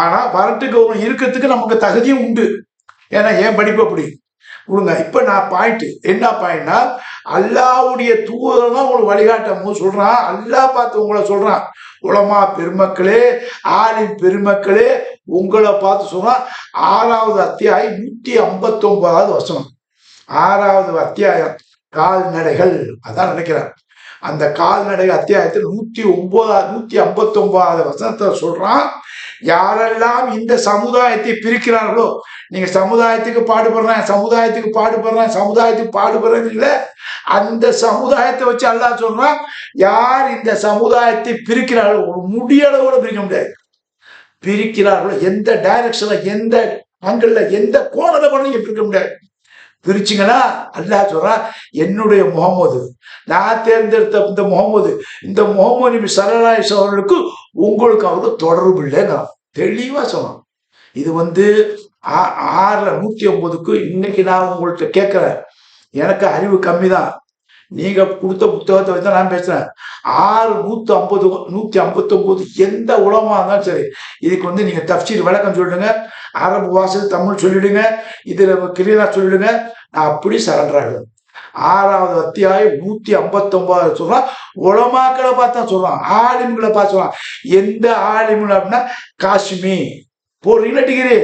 [SPEAKER 1] ஆனா வரட்டு கௌரவம் இருக்கிறதுக்கு நமக்கு தகுதியும் உண்டு. ஏன்னா ஏன் படிப்பு அப்படி கொடுங்க. இப்ப நான் பாயிண்ட் என்ன பாயிண்ட்னா, அல்லாஹ்வுடைய தூதர் தான் உங்களுக்கு வழிகாட்டும் சொல்றான். அல்லாஹ் பார்த்து உங்களை சொல்றான், உலமா பெருமக்களே, ஆலிம் பெருமக்களே, உங்களை பார்த்து சொல்றான். 6வது அத்தியாயம் 159வது வசனம், 6வது அத்தியாயம் கால்நடைகள், அதான் நினைக்கிறேன். அந்த கால்நடை அத்தியாயத்தில் 159வது வசனத்தை சொல்றான், யாரெல்லாம் இந்த சமுதாயத்தை பிரிக்கிறார்களோ, நீங்க சமுதாயத்துக்கு பாடுபடுறேன் அந்த சமுதாயத்தை வச்சு அல்லாஹ் சொல்றான், யார் இந்த சமுதாயத்தை பிரிக்கிறார்களோ, ஒரு முடியளவோட பிரிக்க முடியாது, பிரிக்கிறார்களோ, எந்த டைரக்ஷன்ல, எந்த ஆங்கிள், எந்த கோணத்தை கூட நீங்க பிரிக்க முடியாது. பிரிச்சிங்கன்னா அல்லாஹ் சொல்றான், என்னுடைய முகமது, நான் தேர்ந்தெடுத்த இந்த முகமது நபி ஸல்லல்லாஹு அலைஹி வஸல்லம் அவர்களுக்கு உங்களுக்கு அவருக்கு தொடர்பு இல்லைங்க தெளிவா சொன்னான். இது 6:109க்கு இன்னைக்கு நான் உங்கள்கிட்ட கேட்கிறேன், எனக்கு அறிவு கம்மி தான், நீங்க கொடுத்த புத்தகத்தை வச்சு நான் பேசுறேன். 6:159 எந்த உலமா இருந்தாலும் சரி, இதுக்கு நீங்க தஃப்சீர் விளக்கம் சொல்லிடுங்க, அரபு வாசல் தமிழ் சொல்லிடுங்க, இதுல கிளியரா சொல்லிடுங்க, நான் அப்படி சரண்டர் ஆகுது. 6வது அத்தியாயம் 159 சொல்றான். உலமாக்களை பார்த்தா சொல்றான், ஆலிம்களை பார்த்து சொல்றான். எந்த ஆலிம்கள் அப்படின்னா, காஷ்மி போறீங்களா, டிகிரி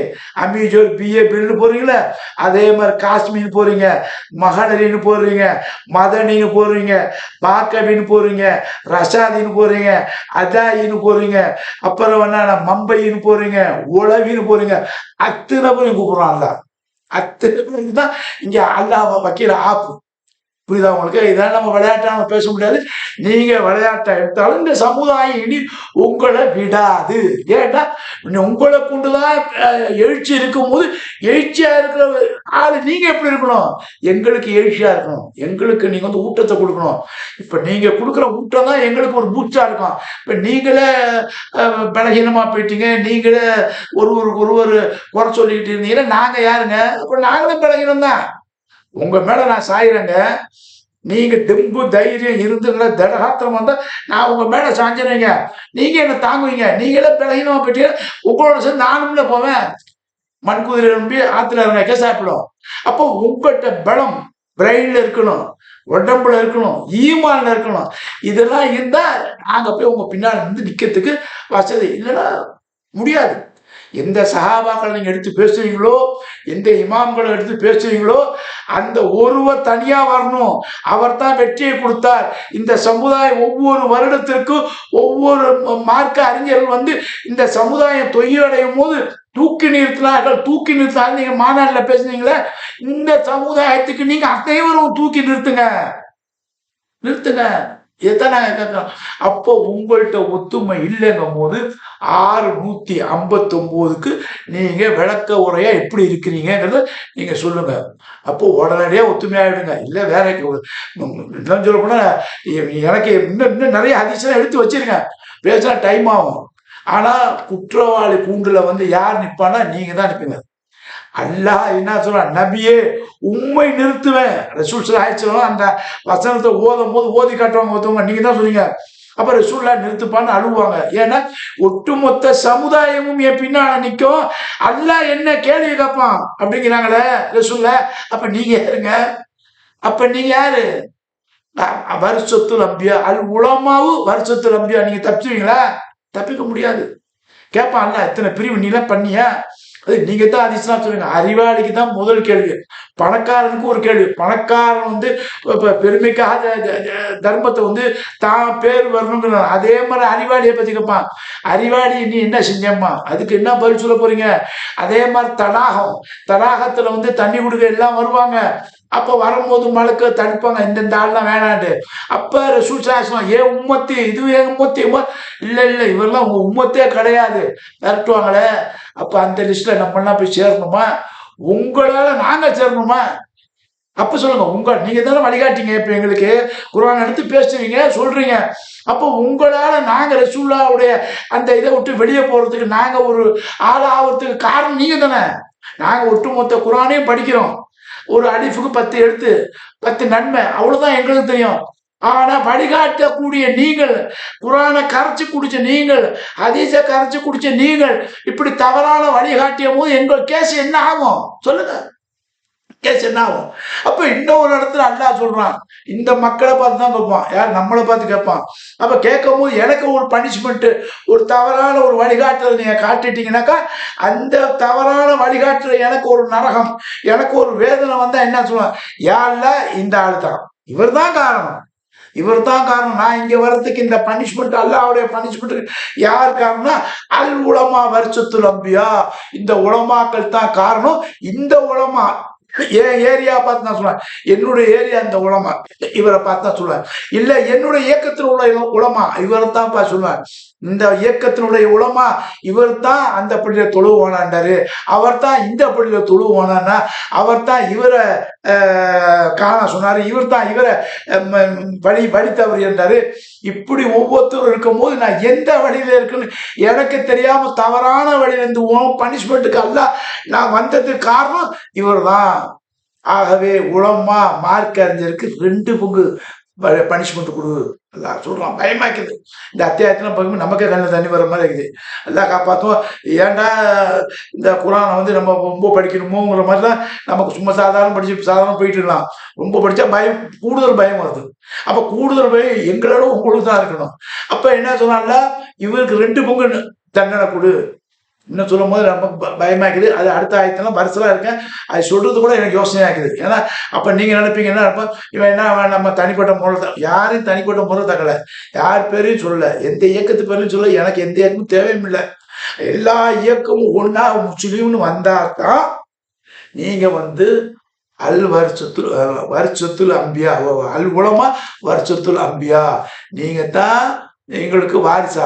[SPEAKER 1] அமீஜோர் பிஏ பில்னு போறீங்களா, அதே மாதிரி காஷ்மீர் போறீங்க, மகனரின்னு போடுறீங்க, மதனின்னு போடுறீங்க, பாக்கவின்னு போறீங்க, ரஷாதின்னு போறீங்க, அதாயின்னு போறீங்க, அப்புறம் மம்பைன்னு போறீங்க, உளவின்னு போறீங்க, அத்தனை பேரையும் கூப்பிடுறான். அத்தனை பேருக்கு தான் இங்க அல்லாஹ் வைக்கிற ஆப்பு. புரியுதா உங்களுக்கு? இதான் நம்ம விளையாட்டா நம்ம பேச முடியாது. நீங்க விளையாட்டை எடுத்தாலும் இந்த சமுதாயம் இனி உங்களை விடாது. ஏன்னா உங்களை கொண்டுதான் எழுச்சி இருக்கும்போது எழுச்சியா இருக்கிற ஆளு நீங்க எப்படி இருக்கணும்? எங்களுக்கு எழுச்சியா இருக்கணும். எங்களுக்கு நீங்க வந்து ஊட்டத்தை கொடுக்கணும். இப்ப நீங்க கொடுக்குற ஊட்டம் தான் எங்களுக்கு ஒரு பூச்சா இருக்கும். இப்ப நீங்களே பலகீனமா போயிட்டீங்க, நீங்களே ஒருவருக்கு ஒருவர் குறை சொல்லிக்கிட்டு இருந்தீங்கன்னா நாங்க யாருங்க? அப்ப நாங்களும் பலகீனம் தான். உங்க மேல நான் சாயிறேங்க. நீங்க தெம்பு தைரியம் இருந்துங்களா திடகாத்திரம் வந்தா நான் உங்க மேல சாஞ்சிருவீங்க. நீங்க என்ன தாங்குவீங்க. நீங்களே பலகீனமா போயிட்டீங்க, உங்களோட சேர்ந்து நானும்ல போவேன். மண்குதிரை நம்பி ஆத்துல இறங்க சாப்பிடும். அப்போ உங்கள்கிட்ட பலம் பிரெயின்ல இருக்கணும், உடம்புல இருக்கணும், ஈமான்ல இருக்கணும். இதெல்லாம் இருந்தா நாங்க போய் உங்க பின்னாடி இருந்து நிக்கிறதுக்கு வசதி. இல்லைன்னா முடியாது. எந்த சஹாபாக்களை நீங்க எடுத்து பேசுறீங்களோ, எந்த இமாம்களை எடுத்து பேசுறீங்களோ, அந்த ஒருவர் தனியா வரணும். அவர் தான் வெற்றியை கொடுத்தார். இந்த சமுதாயம் ஒவ்வொரு வருடத்திற்கும் ஒவ்வொரு மார்க்க அறிஞர்கள் வந்து இந்த சமுதாயம் தொய்யடையும் போது தூக்கி நிறுத்தினார்கள். நீங்க மாநாட்டில் பேசுனீங்களே, இந்த சமுதாயத்துக்கு நீங்க அனைவரும் தூக்கி நிறுத்துங்க. இதைத்தான் நாங்க கேட்கிறோம். அப்போ உங்கள்கிட்ட ஒத்துமை இல்லைங்கும் போது 659க்கு நீங்க விளக்க உரையா எப்படி இருக்கிறீங்கிறத நீங்க சொல்லுங்க. அப்போ உடனடியா ஒத்துமையாயிடுங்க. இல்ல வேற இன்னும் சொல்ல போனா எனக்கு இன்னும் நிறைய அதிசயம் எடுத்து வச்சிருக்கேன். பேசினா டைம் ஆகும். ஆனா குற்றவாளி கூண்டுல வந்து யார் நிப்பானா நீங்க தான் நிற்பீங்க. அல்லாஹ் என்ன சொல்ற, நபியே உண்மை நிறுத்துவேன். ரசூல் ஸல்லல்லாஹு அந்த வசனத்தை ஓதும் போது ஓதி காட்டுவாங்க ஒருத்தவங்க, நீங்க தான் சொன்னீங்க. அப்ப ரசூல்லா நிறுத்துப்பான்னு அழுவாங்க. ஏன்னா ஒட்டுமொத்த சமுதாயமும் என் பின்னால நிற்கும், அல்லாஹ் என்ன கேள்வி கேட்பான் அப்படிங்கிறாங்களே ரசூல்லா. அப்ப நீங்க யாருங்க? அப்ப நீங்க யாரு? வருஷத்துல் அம்பியா அல் உலமாவும் வருஷத்துல் அம்பியா. நீங்க தப்பிச்சுவீங்களா? தப்பிக்க முடியாது. கேட்பான் அல்ல, எத்தனை பிரிவு நீலாம் பண்ணியா? அது நீங்க தான் அதிசயம் சொல்லுங்க. அறிவாளிக்கு தான் முதல் கேள்வி, பணக்காரனுக்கு ஒரு கேள்வி. பணக்காரன் வந்து பெருமைக்காக தர்மத்தை வந்து தான் பேர் வரணுங்கிற அதே மாதிரி அறிவாளியை பத்தி கேட்பான். அறிவாளி நீ என்ன செஞ்சம்மா, அதுக்கு என்ன பதில் சொல்ல போறீங்க? அதே மாதிரி தடாகத்துல வந்து தண்ணி கொடுக்க எல்லாம் வருவாங்க. அப்ப வரும்போது மழுக்க தடுப்பாங்க, இந்த ஆள்லாம் வேணாண்டு. அப்ப ரசூல் ஸல்லல்லாஹு ஏன் உம்மத்தி, இது ஏன் உம்மத்தி? இல்ல இவரெல்லாம் உங்க உம்மத்தே கிடையாது மிரட்டுவாங்களே. அப்ப அந்த லிஸ்ட்ல நம்மளாம் போய் சேரணுமா? உங்களால நாங்க சேரணுமா? அப்ப சொல்லுங்க, நீங்க தானே வழிகாட்டிங்க. இப்ப எங்களுக்கு குர்ஆன் எடுத்து பேசுறீங்க, சொல்றீங்க. அப்போ உங்களால நாங்க ரசூலுல்லாஹ்வுடைய அந்த இதை விட்டு வெளியே போறதுக்கு, நாங்க ஒரு ஆள் ஆகிறதுக்கு காரணம் நீங்க தானே. நாங்க ஒட்டுமொத்த குர்ஆனையும் படிக்கிறோம். ஒரு அலிஃபுக்கு 10 எழுத்து, 10 நன்மை, அவ்வளவுதான் எங்களுக்கு தெரியும். ஆனா வழிகாட்டக்கூடிய நீங்கள், குர்ஆனை கரைச்சு குடிச்ச நீங்கள், ஹதீஸை கரைச்சு குடிச்ச நீங்கள் இப்படி தவறான வழிகாட்டிய போது எங்கள் கேஸ் என்ன ஆகும் சொல்லுங்க? கேஸ் என்ன ஆகும்? அப்ப இன்னொரு இடத்துல அல்லாஹ் சொல்றான், இந்த மக்களை பார்த்து தான் கேட்பான். யார்? நம்மளை பார்த்து கேட்பான். அப்ப கேட்கும் போது எனக்கு ஒரு பனிஷ்மெண்ட், ஒரு தவறான ஒரு வழிகாட்டுறதை நீங்க காட்டிட்டீங்கன்னாக்கா, அந்த தவறான வழிகாட்டுற எனக்கு ஒரு நரகம், எனக்கு ஒரு வேதனை வந்தா என்ன சொல்லுவான்? யாருல இந்த ஆள் தான், இவர் தான் காரணம். நான் இங்க வர்றதுக்கு இந்த பனிஷ்மெண்ட், அல்லாஹ்வுடைய பனிஷ்மெண்ட் யார் காரணம்னா அல் உலமா வருஷத்துல் அம்பியா. இந்த உலமாக்கள் தான் காரணம். இந்த உலமா என் ஏரியா பார்த்து நான் சொல்லுவேன், என்னுடைய ஏரியா இந்த உலமா, இவரை பார்த்து தான் சொல்லுவேன். இல்ல என்னுடைய இயக்கத்தில் உள்ள உலமா, இவரை தான் சொல்லுவேன். இந்த இயக்கத்தினுடைய உலமா இவர் தான் அந்த பள்ளியில தொழுவானாண்டாரு, அவர் தான் இந்த பள்ளியில தொழுவானா, அவர் தான் இவரை காண சொன்னாரு, இவர் தான் இவரை வழி தவறு என்றாரு. இப்படி ஒவ்வொருத்தரும் இருக்கும் போது நான் எந்த வழியில இருக்குன்னு எனக்கு தெரியாம தவறான வழியில இருந்து பனிஷ்மெண்ட்டுக்கு அல்ல நான் வந்ததுக்கு காரணம் இவர் தான். ஆகவே உலமா மார்க் அறிஞருக்கு 2 பங்கு பனிஷ்மெண்ட் கொடு அல்லா சொல்றான். பயமாக்குது. இந்த அத்தியாயத்துல பார்க்கும்போது நமக்கே கண்ணில் தண்ணி வர மாதிரி இருக்குது. அல்லா காப்பாற்றும். ஏன்டா இந்த குர்ஆனை வந்து நம்ம ரொம்ப படிக்கணுமோங்கிற மாதிரி தான் நமக்கு சும்மா சாதாரண போயிட்டு இருக்கலாம். ரொம்ப படிச்சா கூடுதல் பயம் வருது. அப்ப கூடுதல் பயம் எங்களோட உங்களுக்கு தான் இருக்கணும். அப்ப என்ன சொன்னால, இவருக்கு 2 பங்கு தண்டனை கொடு. இன்னும் சொல்லும் போது ரொம்ப பயமாக்குது. அது அடுத்த ஆயத்தெல்லாம் வருஷலாம் இருக்கேன், அது சொல்றது கூட எனக்கு யோசனையாக்குது. ஏன்னா அப்ப நீங்க நினைப்பீங்க என்ன இருப்போம், இவன் என்ன நம்ம தனிப்பட்ட முறை, யாரையும் தனிப்பட்ட முறை தகலை, யார் பேரையும் சொல்லல, எந்த இயக்கத்து பேரையும் சொல்ல, எனக்கு எந்த இயக்கமும் தேவையும் இல்லை. எல்லா இயக்கமும் ஒன்னா முஸ்லீம்னு வந்தாதான் நீங்க வந்து அல் வருஷத்துல அம்பியா, அல் உலமா வருஷத்துல அம்பியா, நீங்க தான் எங்களுக்கு வாரிசா,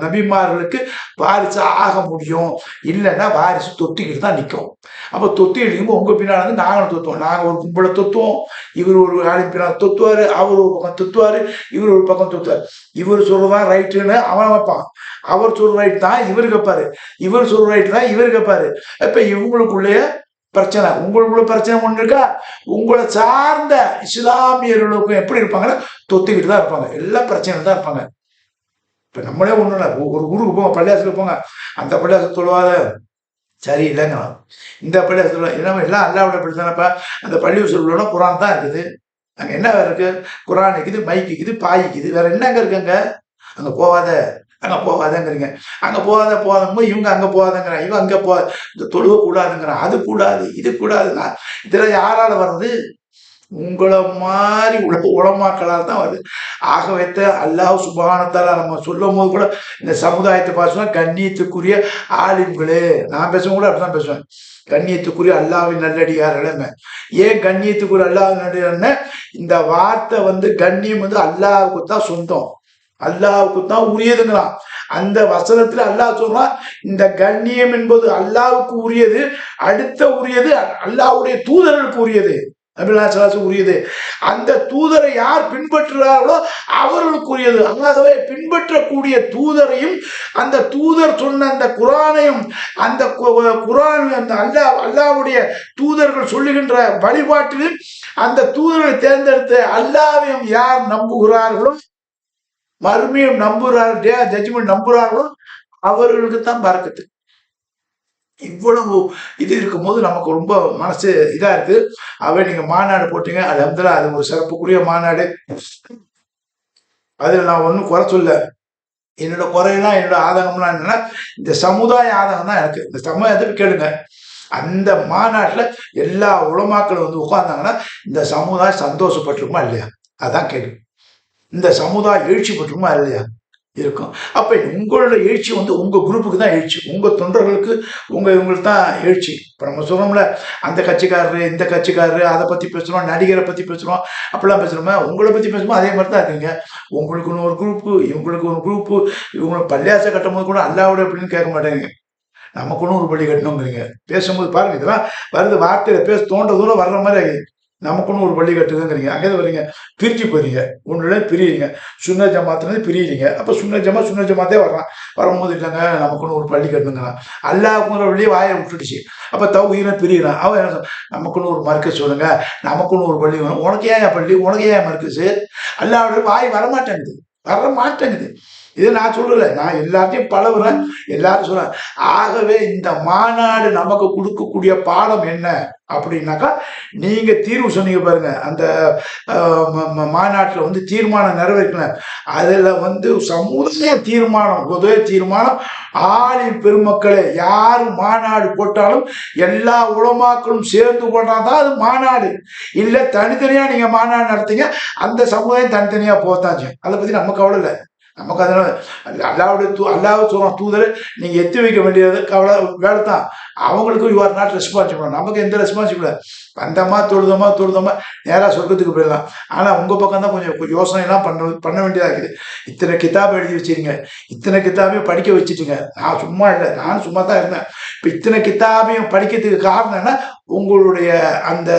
[SPEAKER 1] நபிமார்களுக்கு வாரிசா ஆக முடியும். இல்லைன்னா வாரிசு தொத்திக்கிட்டு தான் நிற்கும். அப்போ தொத்தி அடிக்கும்போது உங்க பின்னால் வந்து நாங்களும் தொத்துவோம். நாங்கள் ஒரு கும்பலை தொத்துவோம், இவர் ஒரு ஆளின் பின்னால் தொத்துவாரு, அவர் ஒரு பக்கம் தொத்துவாரு, இவர் ஒரு பக்கம் தொத்துவார். இவர் சொல்றதான் ரைட்டுன்னு அவன் வைப்பான், அவர் சொல்ற ரைட் தான் இவர் கேட்பாரு, இவர் சொல்ற ரைட் தான் இவர் கேட்பாரு. இப்ப இவங்களுக்குள்ளேயே பிரச்சனை. உங்களுக்குள்ள பிரச்சனை ஒண்ணு இருக்கா, உங்களை சார்ந்த இஸ்லாமியர்களுக்கும் எப்படி இருப்பாங்கன்னா தொத்திக்கிட்டு தான் இருப்பாங்க, எல்லா பிரச்சனையும் தான் இருப்பாங்க. இப்ப நம்மளே ஒண்ணு இல்லை, ஒரு ஊருக்கு போங்க, பள்ளியாசலுக்கு போங்க, அந்த பள்ளியாசல் தொழுவாத சரி இல்லைங்க, இந்த பள்ளியாசல் என்ன எல்லாம் அல்லாவோட பள்ளி தானப்பா, அந்த பள்ளியாசலோட குரான் தான் இருக்குது. அங்க என்ன வேற இருக்கு, குரான் இருக்குது, மைக்கு இருக்குது, பாய்க்குது, வேற என்னங்க இருக்குங்க. அங்க போவாத, அங்க போகாதங்கிறீங்க, அங்க போகாதங்க, இவங்க அங்க போகாதங்கிறான், இவங்க அங்க இந்த தொழுவ கூடாதுங்கிறான், அது கூடாது இது கூடாதுன்னா இதெல்லாம் யாரால வர்றது, உங்களை மாதிரி உலமாக்களால் தான் வருது. ஆக வைத்த அல்லாஹ் சுப்ஹானஹு நம்ம சொல்லும் போது கூட இந்த சமுதாயத்தை பார்த்தோம்னா கண்ணியத்துக்குரிய ஆலிம்களே, நான் பேசுவேன் கூட அப்படிதான் பேசுவேன், கண்ணியத்துக்குரிய அல்லாஹ்வின் நல்லடியார்களே. ஏன் கண்ணியத்துக்குரிய அல்லாஹ்வின் நல்லடியார்னு, இந்த வார்த்தை வந்து கண்ணியம் வந்து அல்லாஹ்வுக்கு தான் சொந்தம், அல்லாஹ்வுக்கு தான் உரியதுங்கிறான். அந்த வசனத்துல அல்லாஹ் சொல்றான், இந்த கண்ணியம் என்பது அல்லாஹ்வுக்கு உரியது, அடுத்த உரியது அல்லாஹ்வுடைய தூதர்களுக்கு உரியது, உரியது. அந்த தூதரை யார் பின்பற்றுகிறார்களோ அவர்களுக்குரியது. ஆகவே பின்பற்றக்கூடிய தூதரையும் அந்த தூதர் சொன்ன அந்த குரானையும் அந்த குரான் அந்த அல்லாஹ்வுடைய தூதர்கள் சொல்லுகின்ற வழிபாட்டிலும் அந்த தூதரை தேர்ந்தெடுத்து அல்லாஹ்வையும் யார் நம்புகிறார்களோ, மறுமையும் நம்புகிறார்கள், ஜட்ஜ்மெண்ட் நம்புகிறார்களோ அவர்களுக்கு தான் பரக்கத்து. இவ்வளவு இது இருக்கும்போது நமக்கு ரொம்ப மனசு இதா இருக்கு. அவை நீங்க மாநாடு போட்டீங்க, அல்ஹம்துலில்லாஹ், அது ஒரு சிறப்புக்குரிய மாநாடு. அதுல நான் ஒன்றும் குறை சொல்ல, என்னோட குறையெல்லாம் என்னோட ஆதங்கம்லாம் என்னன்னா, இந்த சமுதாய ஆதங்கம் தான் எனக்கு. இந்த சமுதாயத்தை கேளுங்க, அந்த மாநாட்டுல எல்லா உலமாக்களும் வந்து உட்கார்ந்தாங்கன்னா இந்த சமுதாயம் சந்தோஷப்பட்டிருக்குமா இல்லையா, அதான் கேள்வி. இந்த சமுதாயம் எழுச்சி பெற்றுமா இல்லையா இருக்கும். அப்ப உங்களோட எழுச்சி வந்து உங்க குரூப்புக்கு தான் எழுச்சி, உங்க தொண்டர்களுக்கு இவங்களுக்கு தான் எழுச்சி. இப்ப நம்ம சொல்றோம்ல, அந்த கட்சிக்காரரு இந்த கட்சிக்காரரு அதை பத்தி பேசுறோம், நடிகரை பத்தி பேசுறோம், அப்படிலாம் பேசுறோமா, உங்களை பத்தி பேசும்போது அதே மாதிரி தான் இருக்கீங்க. உங்களுக்குன்னு ஒரு குரூப்பு, இவங்களுக்கு ஒரு குரூப்பு. இவங்களை பள்ளியாசை கட்டும் போது கூட அல்லாவோட அப்படின்னு கேட்க மாட்டேங்க, நமக்குன்னு ஒரு பள்ளி கட்டணுங்கிறீங்க. பேசும்போது பாருங்க, இதெல்லாம் வருது, வார்த்தையில பேச தோன்ற தூரம் வர்ற மாதிரி ஆகி, நமக்குன்னு ஒரு பள்ளி கட்டுதுங்கிறீங்க. அங்கே வரீங்க, பிரிஞ்சு போறீங்க, ஒன்றுல பிரியுறீங்க, சுன்ன ஜமாத்துலேருந்து பிரியுறீங்க. அப்போ சுன்ன ஜமாத்தே வர்றான், வரும்போது இல்லைங்க நமக்குன்னு ஒரு பள்ளி கட்டுங்கிறான். அல்லாஹ்வுக்குங்கிற வழியே வாயை விட்டுடுச்சு. அப்போ தௌஹீத்ல பிரிகிறான். அவன் என்ன சொல்றான், நமக்குன்னு ஒரு மர்க்கஸ் சொல்லுங்க, நமக்குன்னு ஒரு பள்ளி வேணும். உனக்கு ஏன் பள்ளி, உனக்கு ஏன் மர்க்கஸ்? அல்லாஹ்வுடைய வாய் வரமாட்டேங்குது. இது நான் சொல்லல, நான் எல்லாத்தையும் பழகுறேன், எல்லாரும் சொல்றேன். ஆகவே இந்த மாநாடு நமக்கு கொடுக்கக்கூடிய பாடம் என்ன அப்படின்னாக்கா, நீங்க தீர்வு சொன்னீங்க பாருங்க, அந்த மாநாட்டில் வந்து தீர்மானம் நிறைவேற்றல, அதுல வந்து சமுதாய தீர்மானம், ஒரே தீர்மானம், ஆளின் பெருமக்களே, யாரு மாநாடு போட்டாலும் எல்லா உலமாக்களும் சேர்ந்து போட்டாதான் அது மாநாடு. இல்ல தனித்தனியா நீங்க மாநாடு நடத்தீங்க, அந்த சமுதாயம் தனித்தனியா போத்தாச்சு, அதை பத்தி நம்ம கவலை இல்லை. நமக்கு அதனால அல்லாஹ் சொல்றான், தூதரை நீங்க எத்தி வைக்க வேண்டியது கவலை வேலை தான், அவங்களுக்கு யூ ஆர் நாட் ரெஸ்பான்சிபிள். நமக்கு எந்த ரெஸ்பான்சிபிள், வந்தமா தொழுதமா நேராக சொர்க்கத்துக்கு போயிடலாம். ஆனா உங்க பக்கம் தான் கொஞ்சம் யோசனை எல்லாம் பண்ண வேண்டியதா இருக்குது. இத்தனை கிதாப் எழுதி வச்சிருங்க, இத்தனை கிதாபையும் படிக்க வச்சுட்டுங்க. நான் சும்மா இல்லை, நானும் சும்மா தான் இருந்தேன். இப்போ இத்தனை கிதாபையும் படிக்கிறதுக்கு காரணம் என்ன, உங்களுடைய அந்த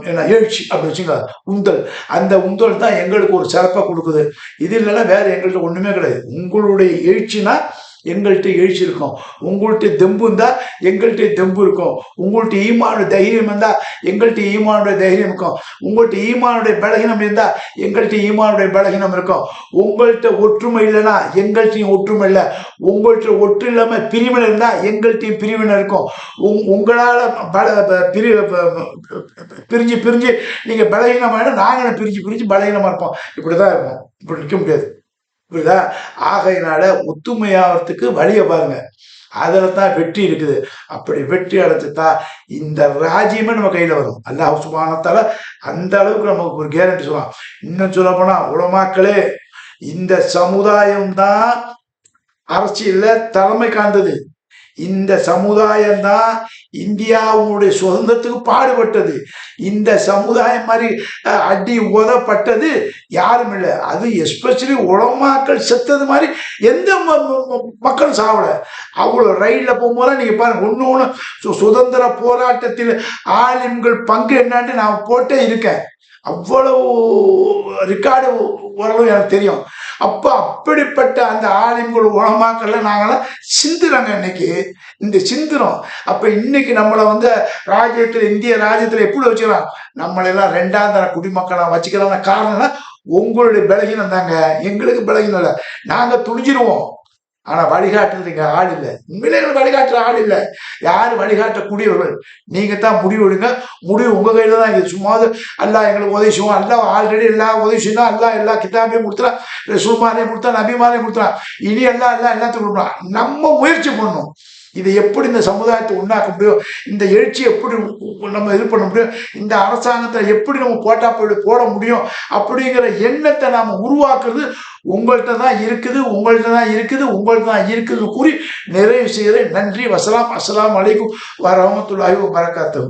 [SPEAKER 1] என்ன எழுச்சி அப்படி வச்சுங்க, உந்தல், அந்த உந்தல் தான் எங்களுக்கு ஒரு சிறப்பை கொடுக்குது. இது இல்லைன்னா வேற எங்கள்கிட்ட ஒண்ணுமே கிடையாது. உங்களுடைய எழுச்சினா எங்கள்கிட்ட எழுச்சி இருக்கும், உங்கள்கிட்ட தெம்பு இருந்தா எங்கள்கிட்ட தெம்பு இருக்கும், உங்கள்கிட்ட ஈமானுடைய தைரியம் இருந்தா எங்கள்கிட்ட ஈமானுடைய தைரியம் இருக்கும், உங்கள்கிட்ட ஈமானுடைய பலகீனம் இருந்தா எங்கள்கிட்ட ஈமானுடைய பலகீனம் இருக்கும், உங்கள்கிட்ட ஒற்றுமை இல்லைன்னா எங்கள்கிட்டையும் ஒற்றுமை இல்லை, உங்கள்கிட்ட ஒற்று இல்லாம பிரிவினை இருந்தா எங்கள்கிட்டையும் பிரிவினை இருக்கும். உங்களால பிரிஞ்சு நீங்க பலகீனமான, நாங்களும் பிரிஞ்சு பலகீனமா இருப்போம். இப்படிதான் இருப்போம், இப்படி நிற்க முடியாது. புரியுதா? ஆகையினால ஒத்துமையாகிறதுக்கு வழியை பாருங்க, அதில் தான் வெற்றி இருக்குது. அப்படி வெற்றி அடைச்சுதான் இந்த ராஜ்யமே நம்ம கையில வரும். அல்லாஹ் சுப்ஹானஹு வ தஆலா அந்த அளவுக்கு நமக்கு ஒரு கேரண்டி சொல்லலாம். இன்னும் சொல்ல போனா, உலமாக்களே, இந்த சமுதாயம் தான் அரசியல்ல தலைமை காண்றது. இந்த சமுதாயம் தான் இந்தியாவுடைய சுதந்திரத்துக்கு பாடுபட்டது. இந்த சமுதாயம் மாதிரி அடி உதப்பட்டது யாரும் இல்லை. அது எஸ்பெஷலி உலமாக்கள் செத்தது மாதிரி எந்த மக்களும் சாவல. அவ்வளோ ரயிலில் போகும்போது நீங்க பாருங்க, ஒன்று சுதந்திர போராட்டத்தில் ஆலிம்கள் பங்கு என்னன்னு நான் போட்டே இருக்கேன். அவ்வளவு ரெக்கார்டு ஓரளவு எனக்கு தெரியும். அப்ப அப்படிப்பட்ட அந்த ஆலிம்கள் உலமாக்கள்ல நாங்களாம் சிந்துறாங்க. இன்னைக்கு இந்த சிந்துறோம். அப்ப இன்னைக்கு நம்மளை ராஜ்யத்துல, இந்திய ராஜ்யத்துல எப்படி வச்சுக்கலாம், நம்மளெல்லாம் ரெண்டாம் தர குடிமக்களா வச்சுக்கலாம். காரணம்னா உங்களுடைய பலகீனம் தாங்க, எங்களுக்கு பலகீனம் இல்லை. நாங்க துணிஞ்சிருவோம். ஆனா வழிகாட்டுறதுக்கு ஆள் இல்லை. உண்மையிலே வழிகாட்டுற ஆள் இல்லை. யாரு வழிகாட்டக்கூடியவர்கள்? நீங்க தான் முடிவு எடுங்க. முடிவு உங்க கையில தான் இருக்குது. சும்மா அல்லா எங்களுக்கு உதவி செய்வோம், அல்லா ஆல்ரெடி எல்லா உதவி செய்யணும், அல்லா எல்லா கிதாபையும் கொடுத்துறான், ரசூல்மாரையும் கொடுத்தான், நபிமாரையும் கொடுத்துறான். இனி எல்லாத்துக்கும் கொடுக்கலாம். நம்ம முயற்சி பண்ணணும். இதை எப்படி இந்த சமுதாயத்தை உண்டாக்க முடியும், இந்த எழுச்சி எப்படி நம்ம இது பண்ண முடியும், இந்த அரசாங்கத்தை எப்படி நம்ம போட முடியும் அப்படிங்கிற எண்ணத்தை நாம உருவாக்குறது உங்கள்கிட்ட தான் இருக்குது, உங்கள்கிட்ட தான் இருக்குது, உங்கள்கிட்ட தான் இருக்குதுன்னு கூறி நிறைவு செய்கிறேன். நன்றி. வசலாம். அஸ்ஸலாமு அலைக்கும் வரஹ்மத்துல்லாஹி வபரகாத்துஹு.